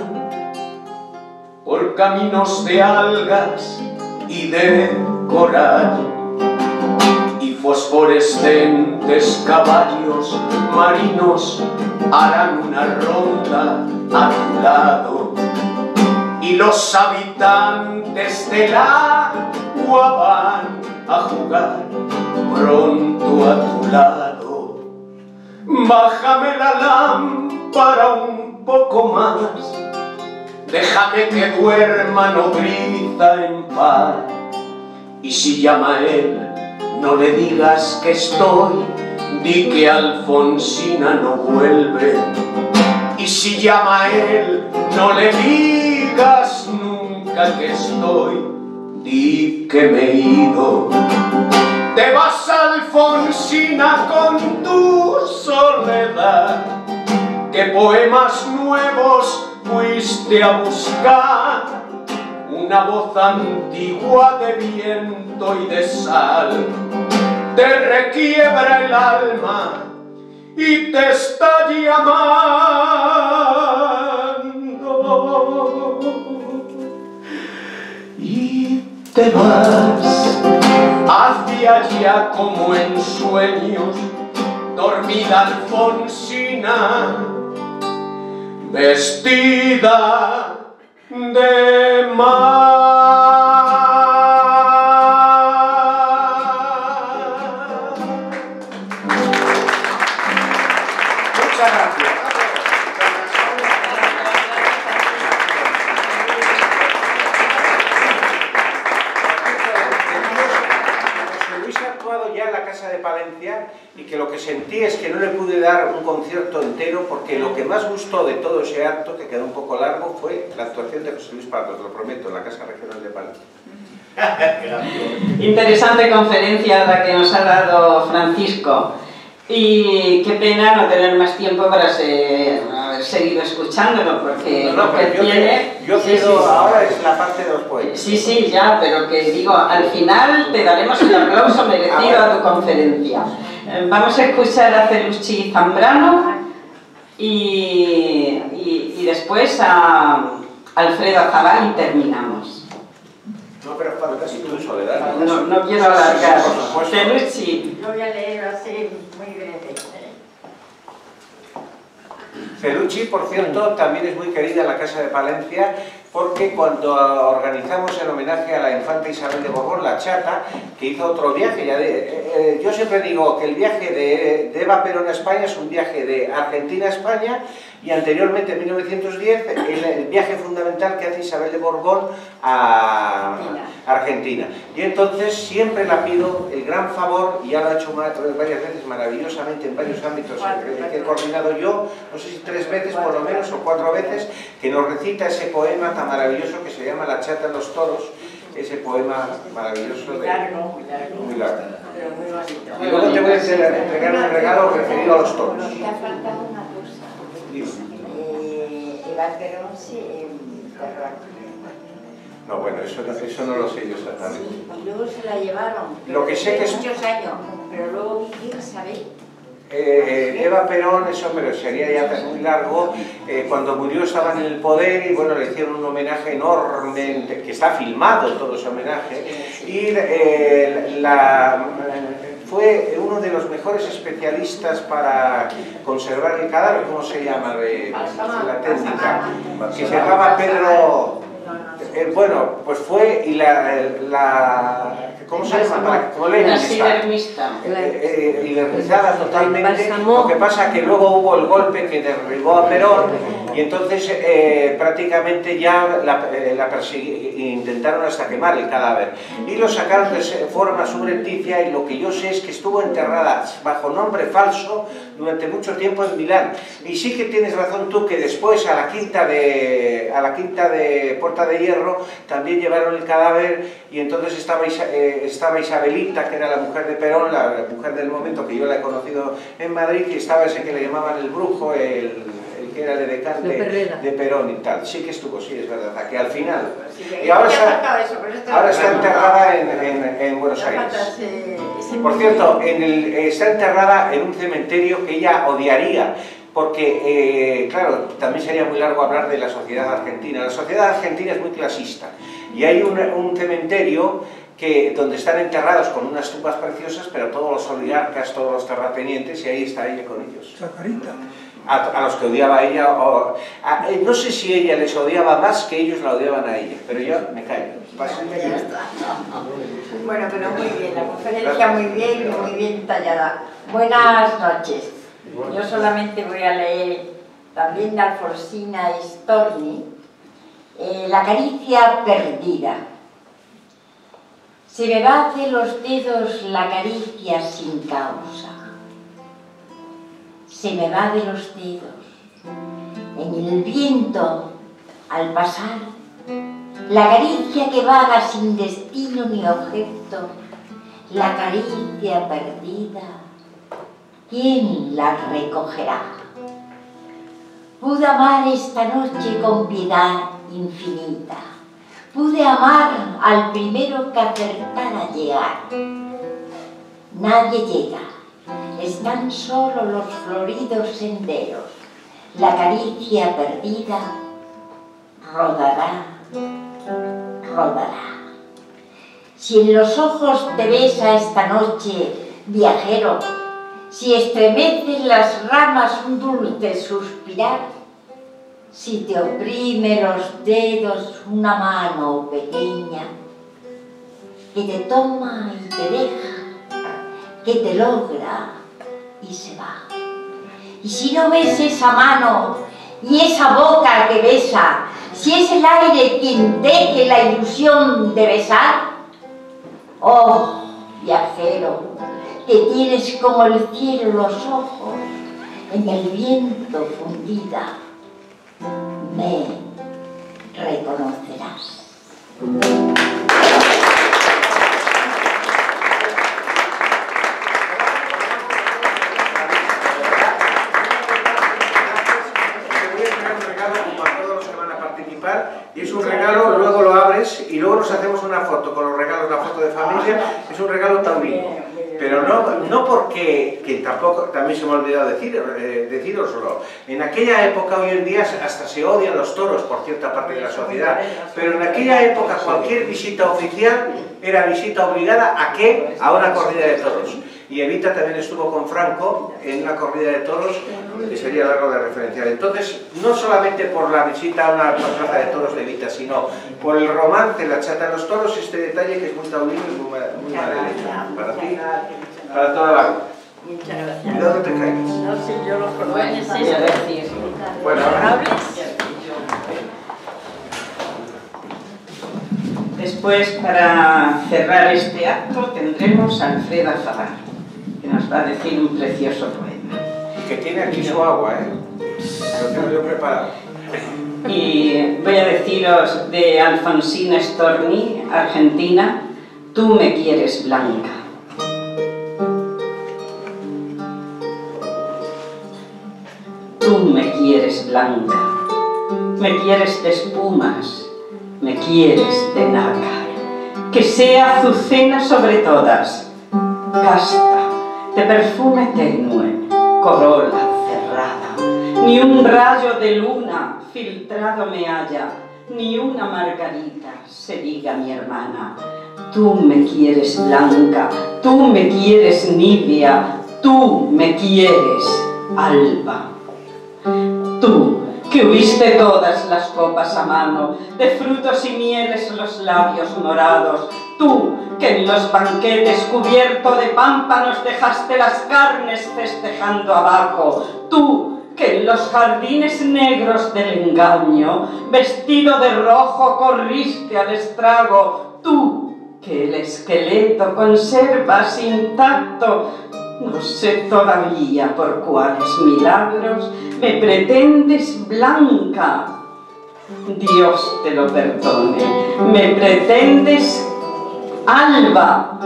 por caminos de algas y de coral. fosforescentes caballos marinos harán una ronda a tu lado, y los habitantes del agua van a jugar pronto a tu lado. Bájame la lámpara un poco más, déjame que duerma nodriza en paz, y si llama él, no le digas que estoy, di que Alfonsina no vuelve. Y si llama él, no le digas nunca que estoy, di que me he ido. Te vas, Alfonsina, con tu soledad, ¿qué poemas nuevos fuiste a buscar? Una voz antigua de viento y de sal te requiebra el alma y te está llamando. Y te vas hacia allá como en sueños, dormida Alfonsina, vestida de mar. Muchas gracias. José Luis ha actuado ya en la Casa de Palencia y que lo que sentí es que no le pude dar un concierto entero porque lo que más gustó de todo ese acto, que quedó un poco largo, fue la actuación de José Luis Pardo, te lo prometo, en la Casa Regional de Palencia. Interesante conferencia la que nos ha dado Francisco, y qué pena no tener más tiempo para haber seguido escuchándolo, porque No, lo que pero tiene... yo quiero, ahora es la parte de los poetas. Sí, ya, pero que digo, al final te daremos el aplauso merecido a tu conferencia. Vamos a escuchar a Celucci Zambrano y después a Alfredo Zabal y terminamos. No, pero fantástico, tu soledad. No quiero alargar. Por supuesto. Celucci. Lo voy a leer así, muy breve. Celucci, por cierto, también es muy querida en la Casa de Palencia, porque cuando organizamos el homenaje a la infanta Isabel de Borbón, la Chata, que hizo otro viaje, yo siempre digo que el viaje de Eva Perón a España es un viaje de Argentina a España, y anteriormente, en 1910, el viaje fundamental que hace Isabel de Borbón a Argentina. Y entonces siempre la pido el gran favor, y ya lo ha hecho varias veces maravillosamente en varios ámbitos que he coordinado yo, no sé si 3 veces por lo menos o 4 veces, que nos recita ese poema tan maravilloso que se llama La Chata en los toros, ese poema maravilloso de... Muy largo. Muy largo. Pero muy bonito. Y luego te voy a entregar un regalo referido a los toros. Te ha faltado una cosa. Eva Perón se enterró aquí. No, bueno, eso no lo sé yo exactamente. Y luego se la llevaron. Lo que sé que es... muchos años, pero luego quién sabe. Eva Perón, eso, pero sería ya muy largo, cuando murió estaba en el poder y bueno, le hicieron un homenaje enorme, que está filmado todo ese homenaje, y fue uno de los mejores especialistas para conservar el cadáver, ¿cómo se llama? La técnica, que se llamaba Pedro... bueno, pues fue y ¿cómo se llama? Como taxidermista. Ilerizada totalmente. Lo que pasa que luego hubo el golpe que derribó a Perón y entonces prácticamente ya intentaron hasta quemar el cadáver y lo sacaron de forma subrepticia, y lo que yo sé es que estuvo enterrada bajo nombre falso durante mucho tiempo en Milán. Y sí que tienes razón tú que después a la quinta de Puerta de Hierro también llevaron el cadáver, y entonces estaba Isabelita, que era la mujer de Perón, la mujer del momento, que yo la he conocido en Madrid, y estaba ese que le llamaban el brujo, el que era el edecán de Perón y tal. Sí que estuvo, sí, es verdad, que al final... Y ahora está enterrada en Buenos Aires. Por cierto, está enterrada en un cementerio que ella odiaría, porque, claro, también sería muy largo hablar de la sociedad argentina. La sociedad argentina es muy clasista, y hay un cementerio donde están enterrados con unas tumbas preciosas, pero todos los oligarcas, todos los terratenientes, y ahí está ella con ellos. Chacarita. A los que odiaba ella, no sé si ella les odiaba más que ellos la odiaban a ella, pero yo me callo. Bueno, pero muy bien, la conferencia muy bien y muy bien tallada. Buenas noches. Yo solamente voy a leer también de Alfonsina Storni, La caricia perdida. Se me va de los dedos la caricia sin causa. Se me va de los dedos. En el viento, al pasar, la caricia que vaga sin destino ni objeto, la caricia perdida, ¿quién la recogerá? Pude amar esta noche con piedad infinita. Pude amar al primero que acertara a llegar. Nadie llega, están solo los floridos senderos. La caricia perdida rodará, rodará. Si en los ojos te besa esta noche, viajero, si estremecen las ramas un dulce suspirar, si te oprime los dedos una mano pequeña, que te toma y te deja, que te logra y se va. Y si no ves esa mano y esa boca que besa, si es el aire quien teje la ilusión de besar, oh, viajero, que tienes como el cielo los ojos en el viento fundida, me reconocerás. Y es un regalo, luego lo abres y luego nos hacemos una foto con los regalos, la foto de familia, es un regalo taurino. Pero no porque, que tampoco, también se me ha olvidado deciroslo, en aquella época, hoy en día hasta se odian los toros por cierta parte de la sociedad, pero en aquella época cualquier visita oficial era visita obligada ¿a qué? A una corrida de toros. Y Evita también estuvo con Franco en una corrida de toros, que sería largo de referenciar. Entonces, no solamente por la visita a una plaza de toros de Evita, sino por el romance, la chata de los toros, este detalle que es muy taurino y muy madrileño. Para ti, para toda la vida. Muchas gracias. Cuidado no te caigas. No sé, yo lo conozco. Bueno, ahora. Después, para cerrar este acto, tendremos a Alfreda Zabar, que nos va a decir un precioso poema. Que tiene aquí su agua, lo tengo yo preparado. Y voy a deciros de Alfonsina Storni, Argentina, Tú me quieres blanca. Tú me quieres blanca, me quieres de espumas, me quieres de nácar, que sea azucena sobre todas, casta, de perfume tenue, corola cerrada, ni un rayo de luna filtrado me haya, ni una margarita se diga mi hermana. Tú me quieres blanca, tú me quieres nibia, tú me quieres alba. Tú, que huiste todas las copas a mano, de frutos y mieles los labios morados, tú, que en los banquetes cubierto de pámpanos dejaste las carnes festejando abajo, tú, que en los jardines negros del engaño, vestido de rojo, corriste al estrago, tú, que el esqueleto conservas intacto, no sé todavía por cuáles milagros me pretendes blanca. Dios te lo perdone. Me pretendes alba.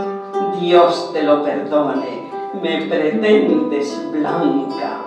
Dios te lo perdone. Me pretendes blanca.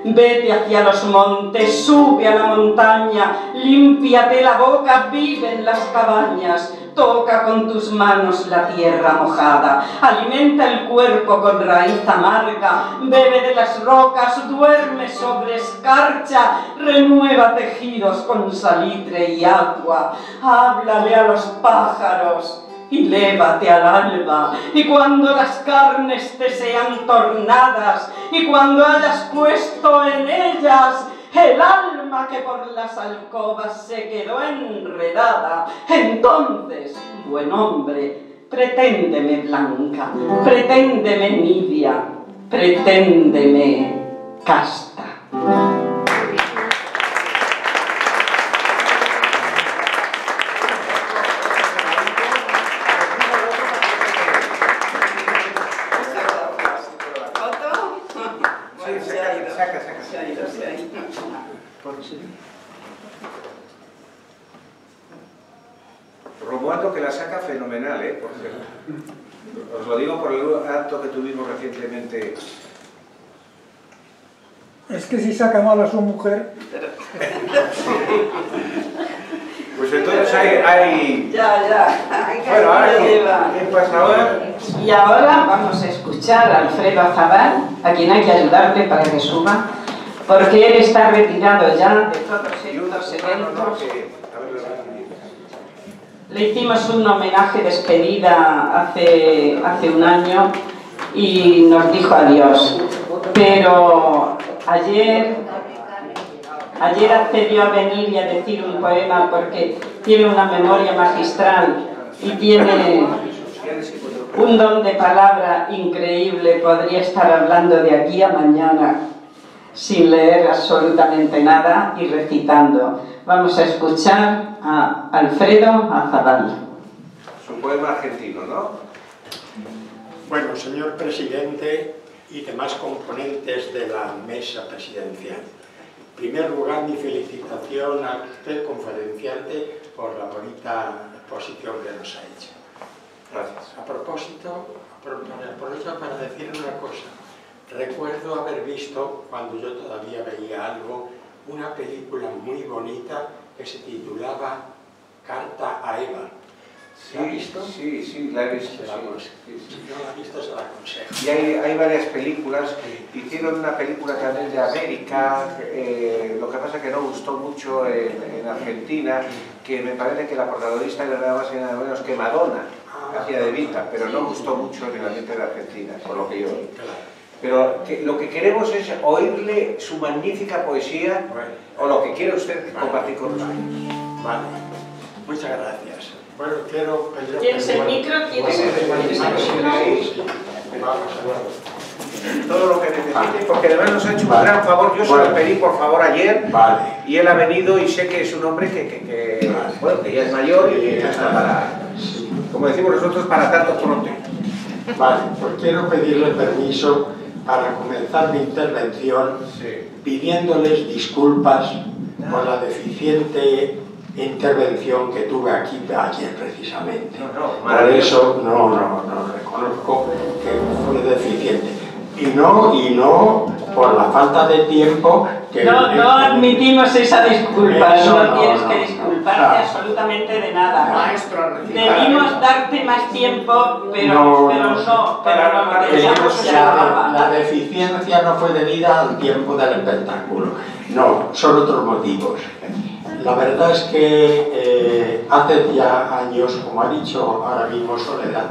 Vete hacia los montes, sube a la montaña, límpiate la boca, vive en las cabañas, toca con tus manos la tierra mojada, alimenta el cuerpo con raíz amarga, bebe de las rocas, duerme sobre escarcha, renueva tejidos con salitre y agua, háblale a los pájaros, y lévate al alba, y cuando las carnes te sean tornadas, y cuando hayas puesto en ellas el alma que por las alcobas se quedó enredada, entonces, buen hombre, preténdeme blanca, preténdeme nibia, preténdeme casta. Romualdo, que la saca fenomenal, por cierto. Os lo digo por el acto que tuvimos recientemente. Es que si saca mal a su mujer... Pues entonces hay... Ya. Bueno, ahora ¿quién pasa ahora? Y ahora vamos a escuchar a Alfredo Azabal, a quien hay que ayudarle para que suba, porque él está retirado ya de todos estos eventos. Le hicimos un homenaje despedida hace un año y nos dijo adiós. Pero ayer accedió a venir y a decir un poema porque tiene una memoria magistral y tiene un don de palabra increíble. Podría estar hablando de aquí a mañana sin leer absolutamente nada y recitando. Vamos a escuchar a Alfredo Azabal. Su poema argentino, ¿no? Bueno, señor presidente y demás componentes de la mesa presidencial. En primer lugar, mi felicitación a usted, conferenciante, por la bonita exposición que nos ha hecho. Gracias. A propósito, aprovecho para decir una cosa. Recuerdo haber visto, cuando yo todavía veía algo, una película muy bonita que se titulaba Carta a Eva. ¿La ha visto? Sí, la he visto. Si no la ha visto, se la aconsejo. Y hay varias películas. Hicieron una película también de América, lo que pasa es que no gustó mucho en Argentina, que me parece que la protagonista era nada más y nada menos que Madonna, hacía de Vita, pero no gustó mucho en el ambiente de Argentina, por lo que yo vi. Pero lo que queremos es oírle su magnífica poesía, o lo que quiera usted compartir con nosotros. Vale, muchas gracias. Bueno, quiero pedir... ¿Tienes el micro? ¿Tienes el micro? Todo lo que necesite, porque además nos ha hecho un gran favor. Yo se lo pedí por favor ayer, y él ha venido y sé que es un hombre que ya es mayor y que ya está para, como decimos nosotros, para tanto fronte. Vale, pues quiero pedirle permiso para comenzar mi intervención pidiéndoles disculpas por la deficiente intervención que tuve aquí ayer precisamente. Por eso no reconozco que fue deficiente. Y no por la falta de tiempo que... No admitimos esa disculpa, no tienes que disculparte absolutamente de nada. Debimos darte más tiempo, pero no. La deficiencia no fue debida al tiempo del espectáculo. No, son otros motivos. La verdad es que hace ya años, como ha dicho ahora mismo Soledad,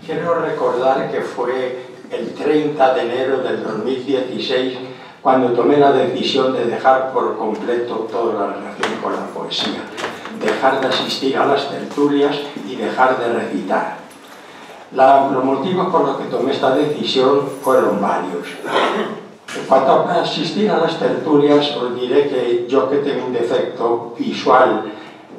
quiero recordar que fue el 30 de enero del 2016 cuando tomé la decisión de dejar por completo toda la relación con la poesía, dejar de asistir a las tertulias y dejar de recitar. Los motivos por los que tomé esta decisión fueron varios. En cuanto a asistir a las tertulias, os diré que yo, que tengo un defecto visual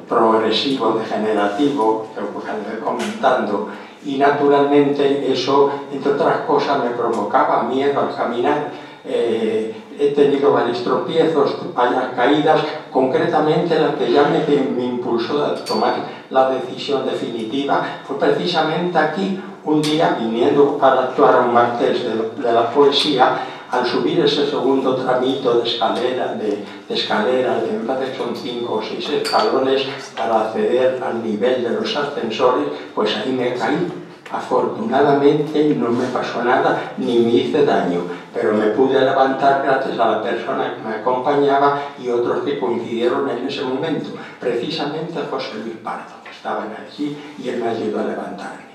progresivo, degenerativo, que os iré comentando, y naturalmente eso, entre otras cosas, me provocaba miedo al caminar. He tenido varios tropiezos, varias caídas, concretamente la que ya me impulsó a tomar la decisión definitiva fue precisamente aquí, un día viniendo para actuar a un martes de la poesía. Al subir ese segundo tramito de escalera, en vez de son 5 o 6 escalones para acceder al nivel de los ascensores, pues ahí me caí. Afortunadamente no me pasó nada ni me hice daño, pero me pude levantar gracias a la persona que me acompañaba y otros que coincidieron en ese momento, precisamente José Luis Pardo. estaban allí y él me ayudó a levantarme.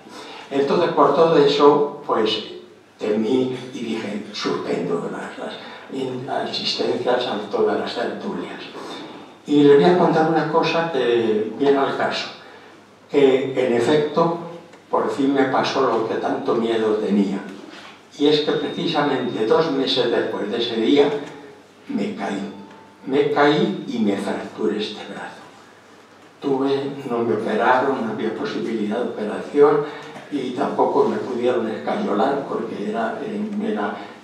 Entonces, por todo eso, pues temí y dije, suspendo las asistencias a todas las tertulias. Y les voy a contar una cosa que viene al caso, que en efecto, por fin me pasó lo que tanto miedo tenía. Y es que precisamente 2 meses después de ese día, me caí y me fracturé este brazo. No me operaron, no había posibilidad de operación y tampoco me pudieron escayolar porque era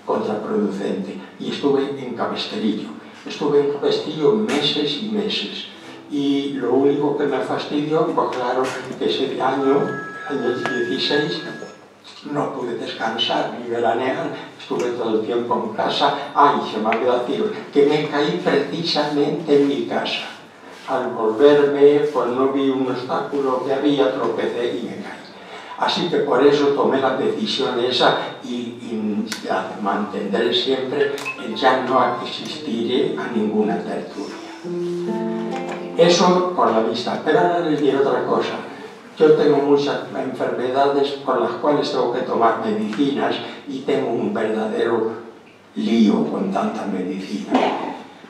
contraproducente. Y estuve en cabesterillo. Estuve en cabesterillo meses y meses. Y lo único que me fastidió, pues claro, que ese año 16, no pude descansar ni veranear, estuve todo el tiempo en casa. Ay, se me olvidó decir que me caí precisamente en mi casa. Al volverme, pues no vi un obstáculo que había, tropecé y me caí. Así que por eso tomé la decisión esa y mantendré siempre el ya no asistiré a ninguna tertulia. Eso por la vista. Pero ahora les diré otra cosa. Yo tengo muchas enfermedades por las cuales tengo que tomar medicinas y tengo un verdadero lío con tanta medicina.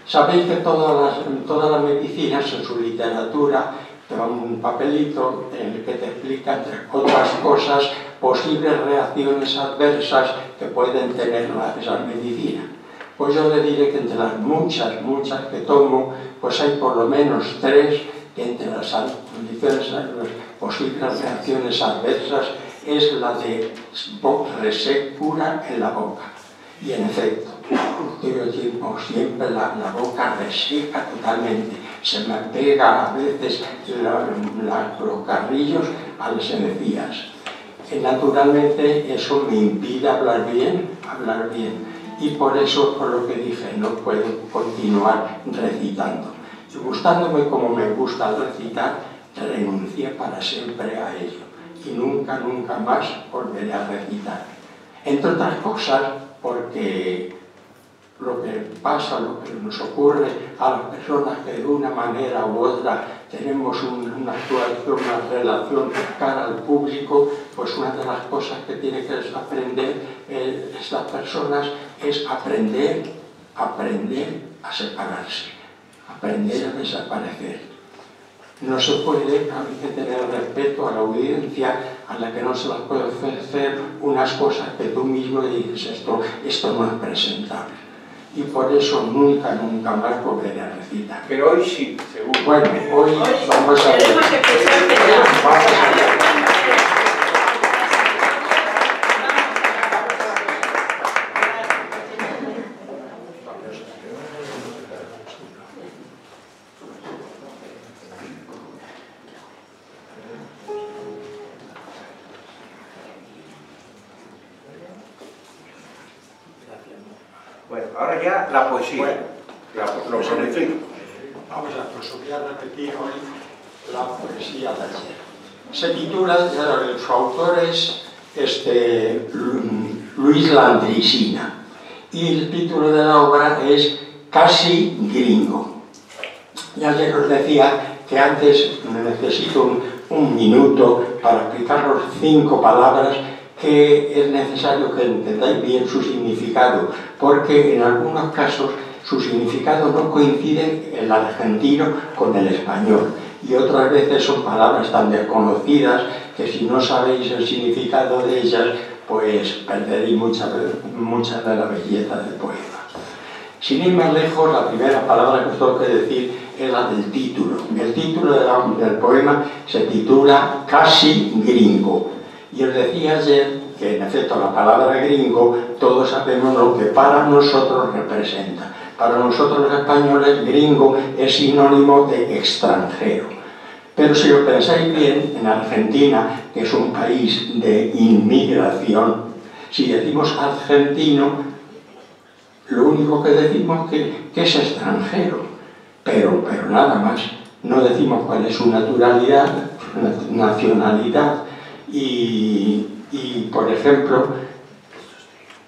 Sabéis que todas las medicinas en su literatura te dan un papelito en el que te explica, entre otras cosas, posibles reacciones adversas que pueden tener esas medicinas. Pues yo le diré que entre las muchas que tomo, pues hay por lo menos 3 que entre las posibles reacciones adversas es la de resecura en la boca. Y en efecto, yo tengo siempre la boca reseca totalmente. Se me pega a veces los carrillos a las encías. Naturalmente eso me impide hablar bien. Y por eso, por lo que dije, no puedo continuar recitando. Y gustándome como me gusta recitar, renuncié para siempre a ello. Y nunca más volveré a recitar. Entre otras cosas, porque lo que pasa, lo que nos ocurre a las personas que de una manera u otra tenemos una actuación, una relación cara al público, pues una de las cosas que tienen que aprender estas personas es aprender a separarse, aprender a desaparecer. No se puede, hay que tener respeto a la audiencia a la que no se las puede ofrecer unas cosas que tú mismo dices, esto no es presentable. Y por eso nunca más volveré a recitar. Pero hoy sí, seguro. Bueno, hoy vamos a ver. Bueno, ahora ya la poesía. Bueno, lo prometido. Vamos os voy a repetir hoy la poesía de ayer. Se titula, su autor es Luis Landricina y el título de la obra es Casi Gringo. Ya ayer os decía que antes necesito un minuto para explicaros 5 palabras que es necesario que entendáis bien su significado, porque en algunos casos su significado no coincide el argentino con el español, y otras veces son palabras tan desconocidas que si no sabéis el significado de ellas, pues perderéis mucha de la belleza del poema. Sin ir más lejos, la primera palabra que os tengo que decir es la del título. El título del poema se titula Casi Gringo. Y os decía ayer que en efecto la palabra gringo todos sabemos lo que para nosotros representa. Para nosotros los españoles gringo es sinónimo de extranjero. Pero si lo pensáis bien, en Argentina, que es un país de inmigración, si decimos argentino, lo único que decimos que es extranjero, pero nada más. No decimos cuál es su naturalidad, su nacionalidad. Y por ejemplo,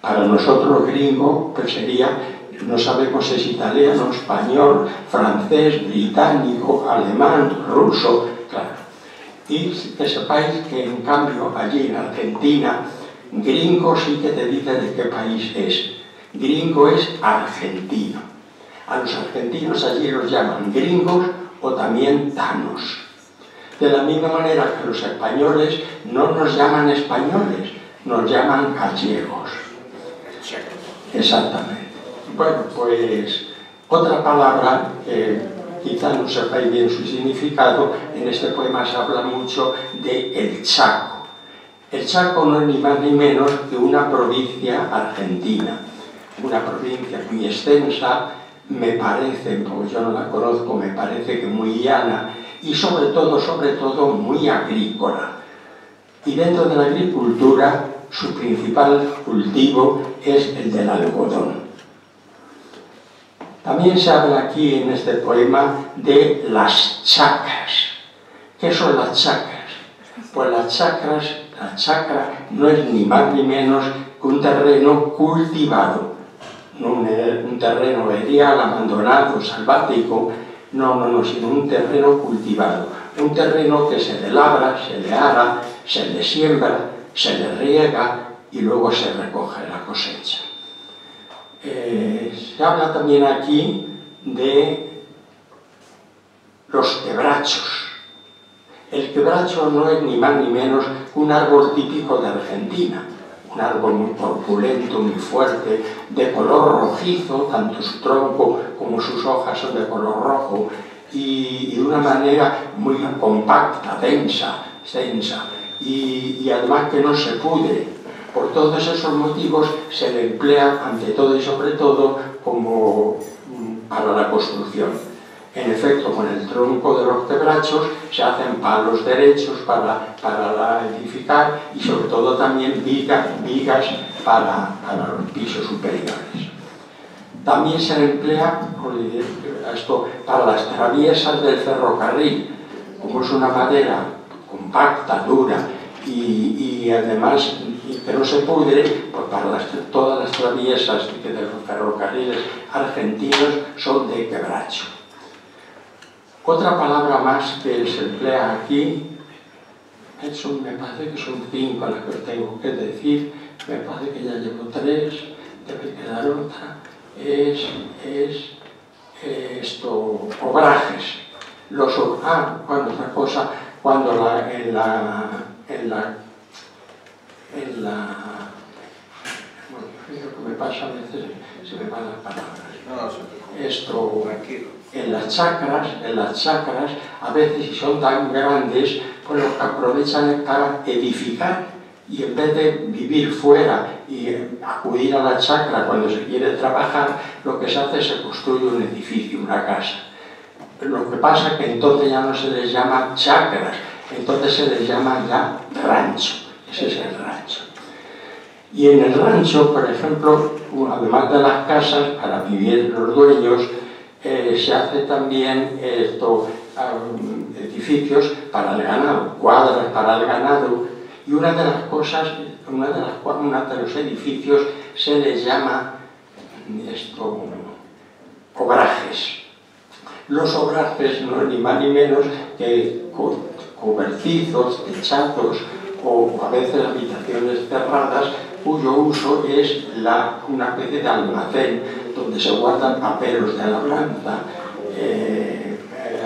para nosotros gringo pues sería, no sabemos si es italiano, español, francés, británico, alemán, ruso, claro. Y que sepáis que en cambio allí en Argentina, gringo sí que te dice de qué país es. Gringo es argentino. A los argentinos allí los llaman gringos o también tanos. De la misma manera que los españoles no nos llaman españoles, nos llaman gallegos. Exactamente. Bueno, pues otra palabra que quizá no sepáis bien su significado, en este poema se habla mucho de el Chaco. El Chaco no es ni más ni menos que una provincia argentina, una provincia muy extensa, me parece, porque yo no la conozco, me parece que muy llana y sobre todo muy agrícola. Y dentro de la agricultura, su principal cultivo es el del algodón. También se habla aquí en este poema de las chacras. ¿Qué son las chacras? Pues la chacra no es ni más ni menos que un terreno cultivado, no un terreno erial, abandonado, salvático, no, sino un terreno cultivado, un terreno que se le labra, se le ara, se le siembra, se le riega y luego se recoge la cosecha. Se habla también aquí de los quebrachos. El quebracho no es ni más ni menos que un árbol típico de Argentina, un árbol muy corpulento, muy fuerte, de color rojizo, tanto su tronco como sus hojas son de color rojo, y de una manera muy compacta, densa, y además que no se pudre. Por todos esos motivos se le emplea ante todo y sobre todo como para la construcción. En efecto, con el tronco de los quebrachos se hacen palos derechos para edificar y sobre todo también vigas para los pisos superiores. También se le emplea esto para las traviesas del ferrocarril, como es una madera compacta, dura y además que no se pudre, pues para todas las traviesas de los ferrocarriles argentinos son de quebracho. Otra palabra más que se emplea aquí, me parece que son 5 las que os tengo que decir, me parece que ya llevo 3, debe quedar otra, es obrajes. Bueno, otra cosa, cuando bueno, lo que me pasa a veces, se me van las palabras. En las chacras, a veces si son tan grandes, pues lo que aprovechan es para edificar y en vez de vivir fuera y acudir a la chacra cuando se quiere trabajar, lo que se hace es se construye un edificio, una casa. Lo que pasa es que entonces ya no se les llama chacras, entonces se les llama ya rancho. Ese es el rancho. Y en el rancho, por ejemplo, además de las casas para vivir los dueños, se hace también edificios para el ganado, cuadras para el ganado, y una de los edificios se les llama obrajes. Los obrajes no es ni más ni menos que cobertizos, techazos o a veces habitaciones cerradas cuyo uso es una especie de almacén donde se guardan papeles de labranza,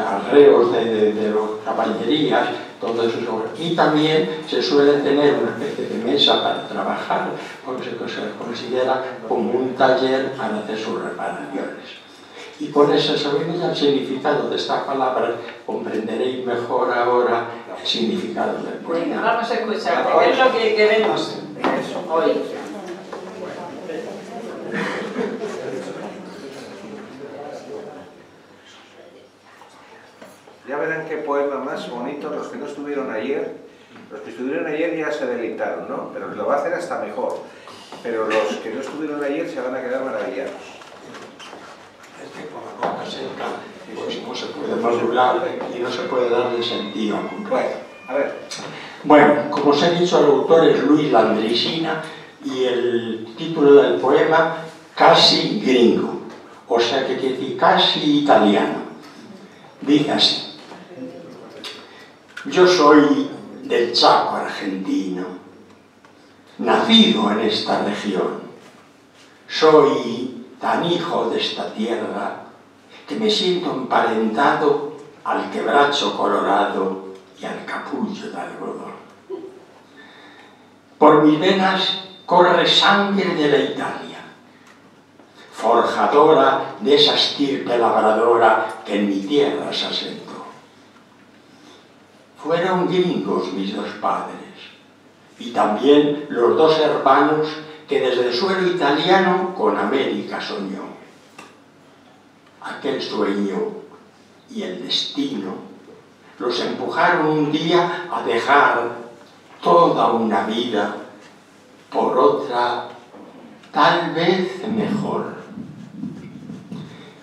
arreos de las caballerías, todo eso. Y también se suele tener una especie de mesa para trabajar, porque se considera como un taller para hacer sus reparaciones. Y con eso, sabiendo ya el significado de estas palabras, comprenderéis mejor ahora el significado del poema. Vamos a escuchar, ¿qué es lo que queremos hoy? Ya verán qué poema más bonito. Los que no estuvieron ayer, los que estuvieron ayer ya se deleitaron, ¿no? Pero lo va a hacer hasta mejor. Pero los que no estuvieron ayer se van a quedar maravillados. Es que con la boca seca, pues no se puede madurar y no se puede darle sentido. Bueno, a ver. Bueno, como os he dicho, el autor es Luis Landricina y el título del poema Casi gringo, o sea que quiere decir casi italiano. Dice así: Yo soy del Chaco argentino, nacido en esta región. Soy tan hijo de esta tierra que me siento emparentado al quebracho colorado y al capullo de algodón. Por mis venas corre sangre de la Italia, forjadora de esa estirpe labradora que en mi tierra se asentó. Fueron gringos mis dos padres, y también los dos hermanos que desde el suelo italiano con América soñó. Aquel sueño y el destino los empujaron un día a dejar toda una vida por otra tal vez mejor.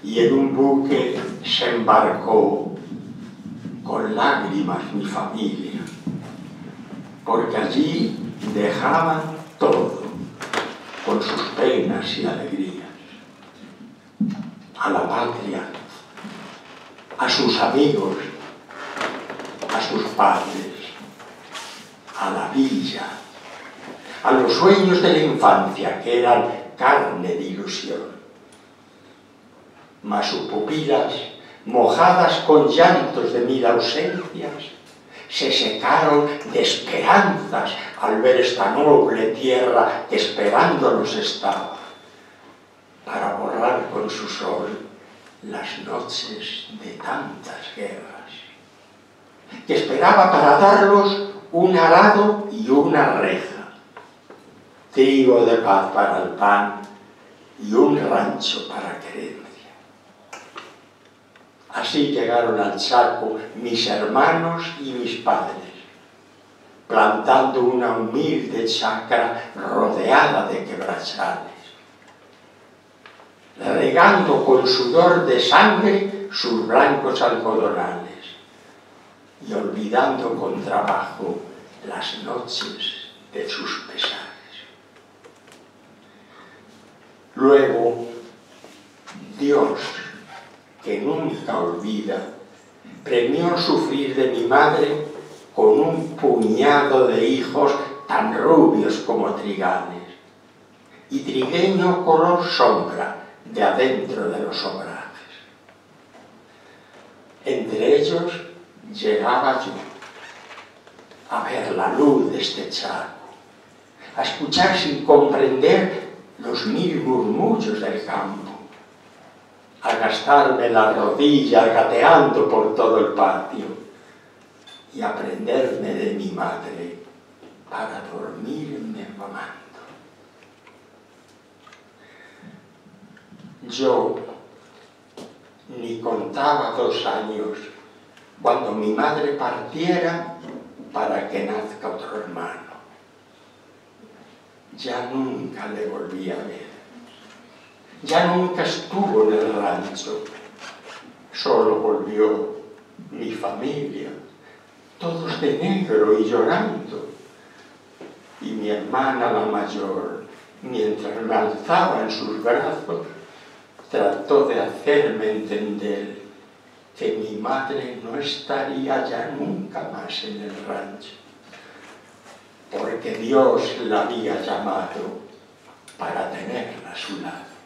Y en un buque se embarcó con lágrimas mi familia, porque allí dejaban todo, con sus penas y alegrías, a la patria, a sus amigos, a sus padres, a la villa, a los sueños de la infancia que eran carne de ilusión. Mas sus pupilas, mojadas con llantos de mil ausencias, se secaron de esperanzas al ver esta noble tierra que esperándolos estaba, para borrar con su sol las noches de tantas guerras, que esperaba para darlos un arado y una reja, trigo de paz para el pan y un rancho para querencia. Así llegaron al Chaco mis hermanos y mis padres, plantando una humilde chacra rodeada de quebrachales, regando con sudor de sangre sus blancos algodonales y olvidando con trabajo las noches de sus pesares. Luego, Dios, que nunca olvida, premió sufrir de mi madre con un puñado de hijos tan rubios como trigales y trigueño color sombra de adentro de los obrajes. Entre ellos llegaba yo a ver la luz de este Chaco, a escuchar sin comprender los mil murmullos del campo, a gastarme las rodillas gateando por todo el patio y aprenderme de mi madre para dormirme mamando. Yo ni contaba 2 años cuando mi madre partiera para que nazca otro hermano. Ya nunca le volví a ver. Ya nunca estuvo en el rancho, solo volvió mi familia, todos de negro y llorando. Y mi hermana la mayor, mientras me alzaba en sus brazos, trató de hacerme entender que mi madre no estaría ya nunca más en el rancho, porque Dios la había llamado para tenerla a su lado.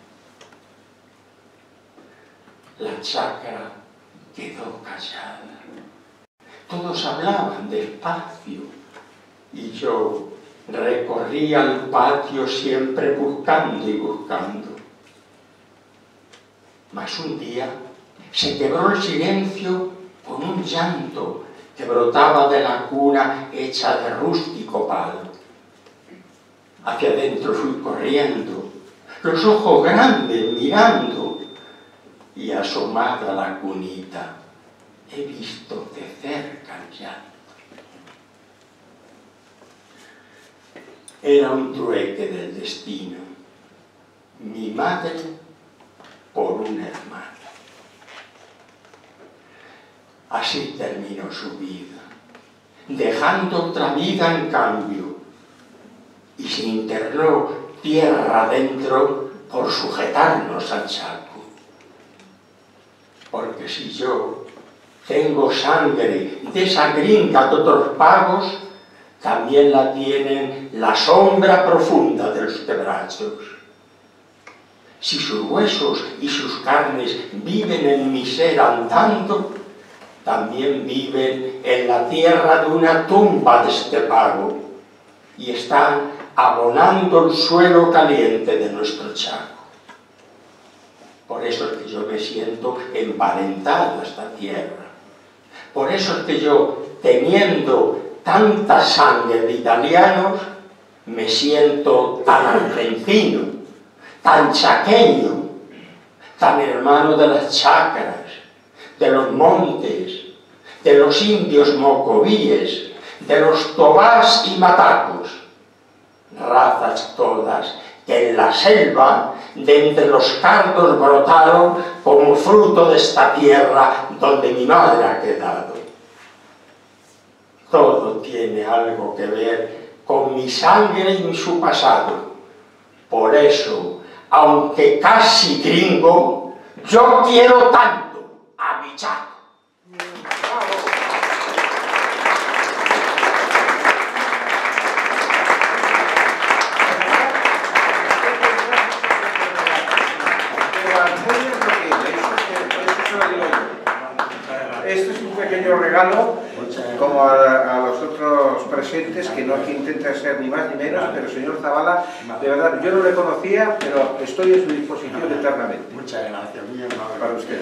La chacra quedó callada. Todos hablaban despacio y yo recorría el patio siempre buscando y buscando. Mas un día se quebró el silencio con un llanto que brotaba de la cuna hecha de rústico palo. Hacia adentro fui corriendo, los ojos grandes mirando, y asomada a la cunita he visto de cerca el llanto. Era un trueque del destino, mi madre por un hermano. Así terminó su vida, dejando otra vida en cambio, y se internó tierra adentro por sujetarnos al Chaco. Porque si yo, tengo sangre de esa gringa que otros pagos también la tienen la sombra profunda de los quebrachos. Si sus huesos y sus carnes viven en mi ser andando, también viven en la tierra de una tumba de este pago y están abonando el suelo caliente de nuestro Chaco. Por eso es que yo me siento emparentado a esta tierra. Por eso es que yo, teniendo tanta sangre de italianos, me siento tan argentino, tan chaqueño, tan hermano de las chacras, de los montes, de los indios mocovíes, de los tobás y matacos, razas todas que en la selva de entre los cardos brotaron como fruto de esta tierra donde mi madre ha quedado. Todo tiene algo que ver con mi sangre y su pasado. Por eso, aunque casi gringo, yo quiero tanto a mi Chaco. Esto es un pequeño regalo, como a los otros presentes, que no aquí intenta ser ni más ni menos, pero señor Zavala, de verdad, yo no le conocía, pero estoy a su disposición eternamente. Muchas gracias, muy amable. Para usted.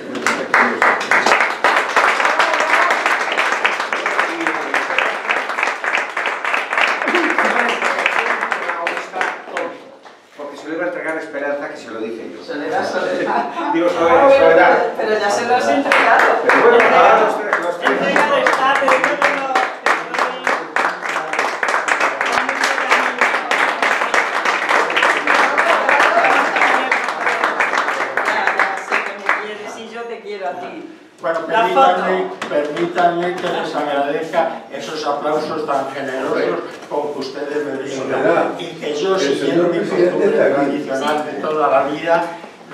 Porque se le iba a entregar a Esperanza, que se lo dije yo. Soledad. Digo, Soledad. Pero ya se lo has entregado. Pero bueno, ahora los tres. Entregado está, pero yo no lo... Bueno, permítanme que les agradezca esos aplausos tan generosos con que ustedes me brindan y que yo, siguiendo mi costumbre tradicional de toda la vida,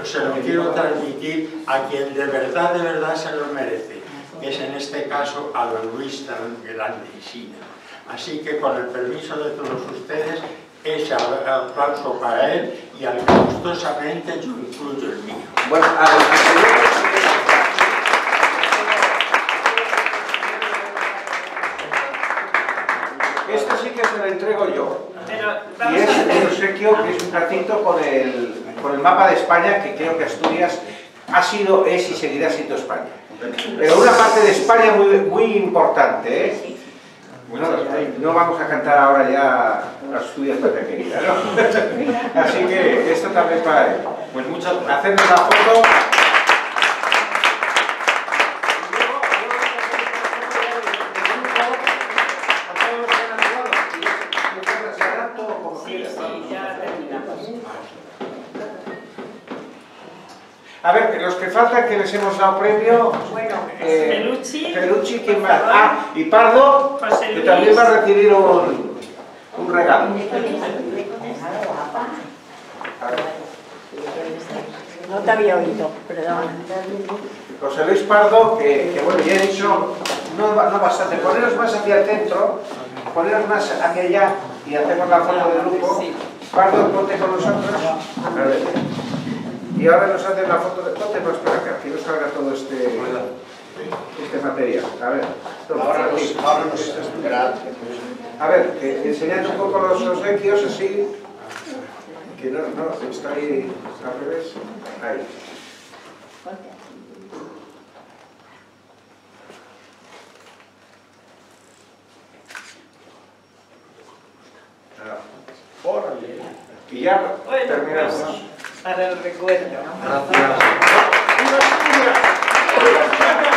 se lo quiero transmitir a quien de verdad se lo merece, que es en este caso a don Luis tan grande y Sina. Así que con el permiso de todos ustedes, ese aplauso para él y al que gustosamente yo incluyo el mío. Bueno, esto sí que se lo entrego yo. Y es un obsequio que es un platito con el mapa de España, que creo que Asturias ha sido, es y seguirá siendo España. Pero una parte de España muy importante, ¿eh? No vamos a cantar ahora ya Asturias patria querida, ¿no? Así que esto también para él. Pues muchas gracias. Hacernos la foto. A ver, los que faltan, que les hemos dado premio. Bueno, Pelucci, ¿quién más? Ah, y Pardo, que también va a recibir un regalo. No te había oído, perdón. José Luis Pardo, que bueno, ya he dicho, no bastante, poneros más hacia el centro, poneros más hacia allá y hacemos la foto del grupo. Pardo, ponte con nosotros. A ver. Y ahora nos hacen la foto de... Ponte más para acá, que no salga todo este material. A ver, a ver, enseñando un poco los obsequios así, que no, está ahí al revés. Ahí. Órale. Y ya terminamos. Para el recuerdo. Gracias.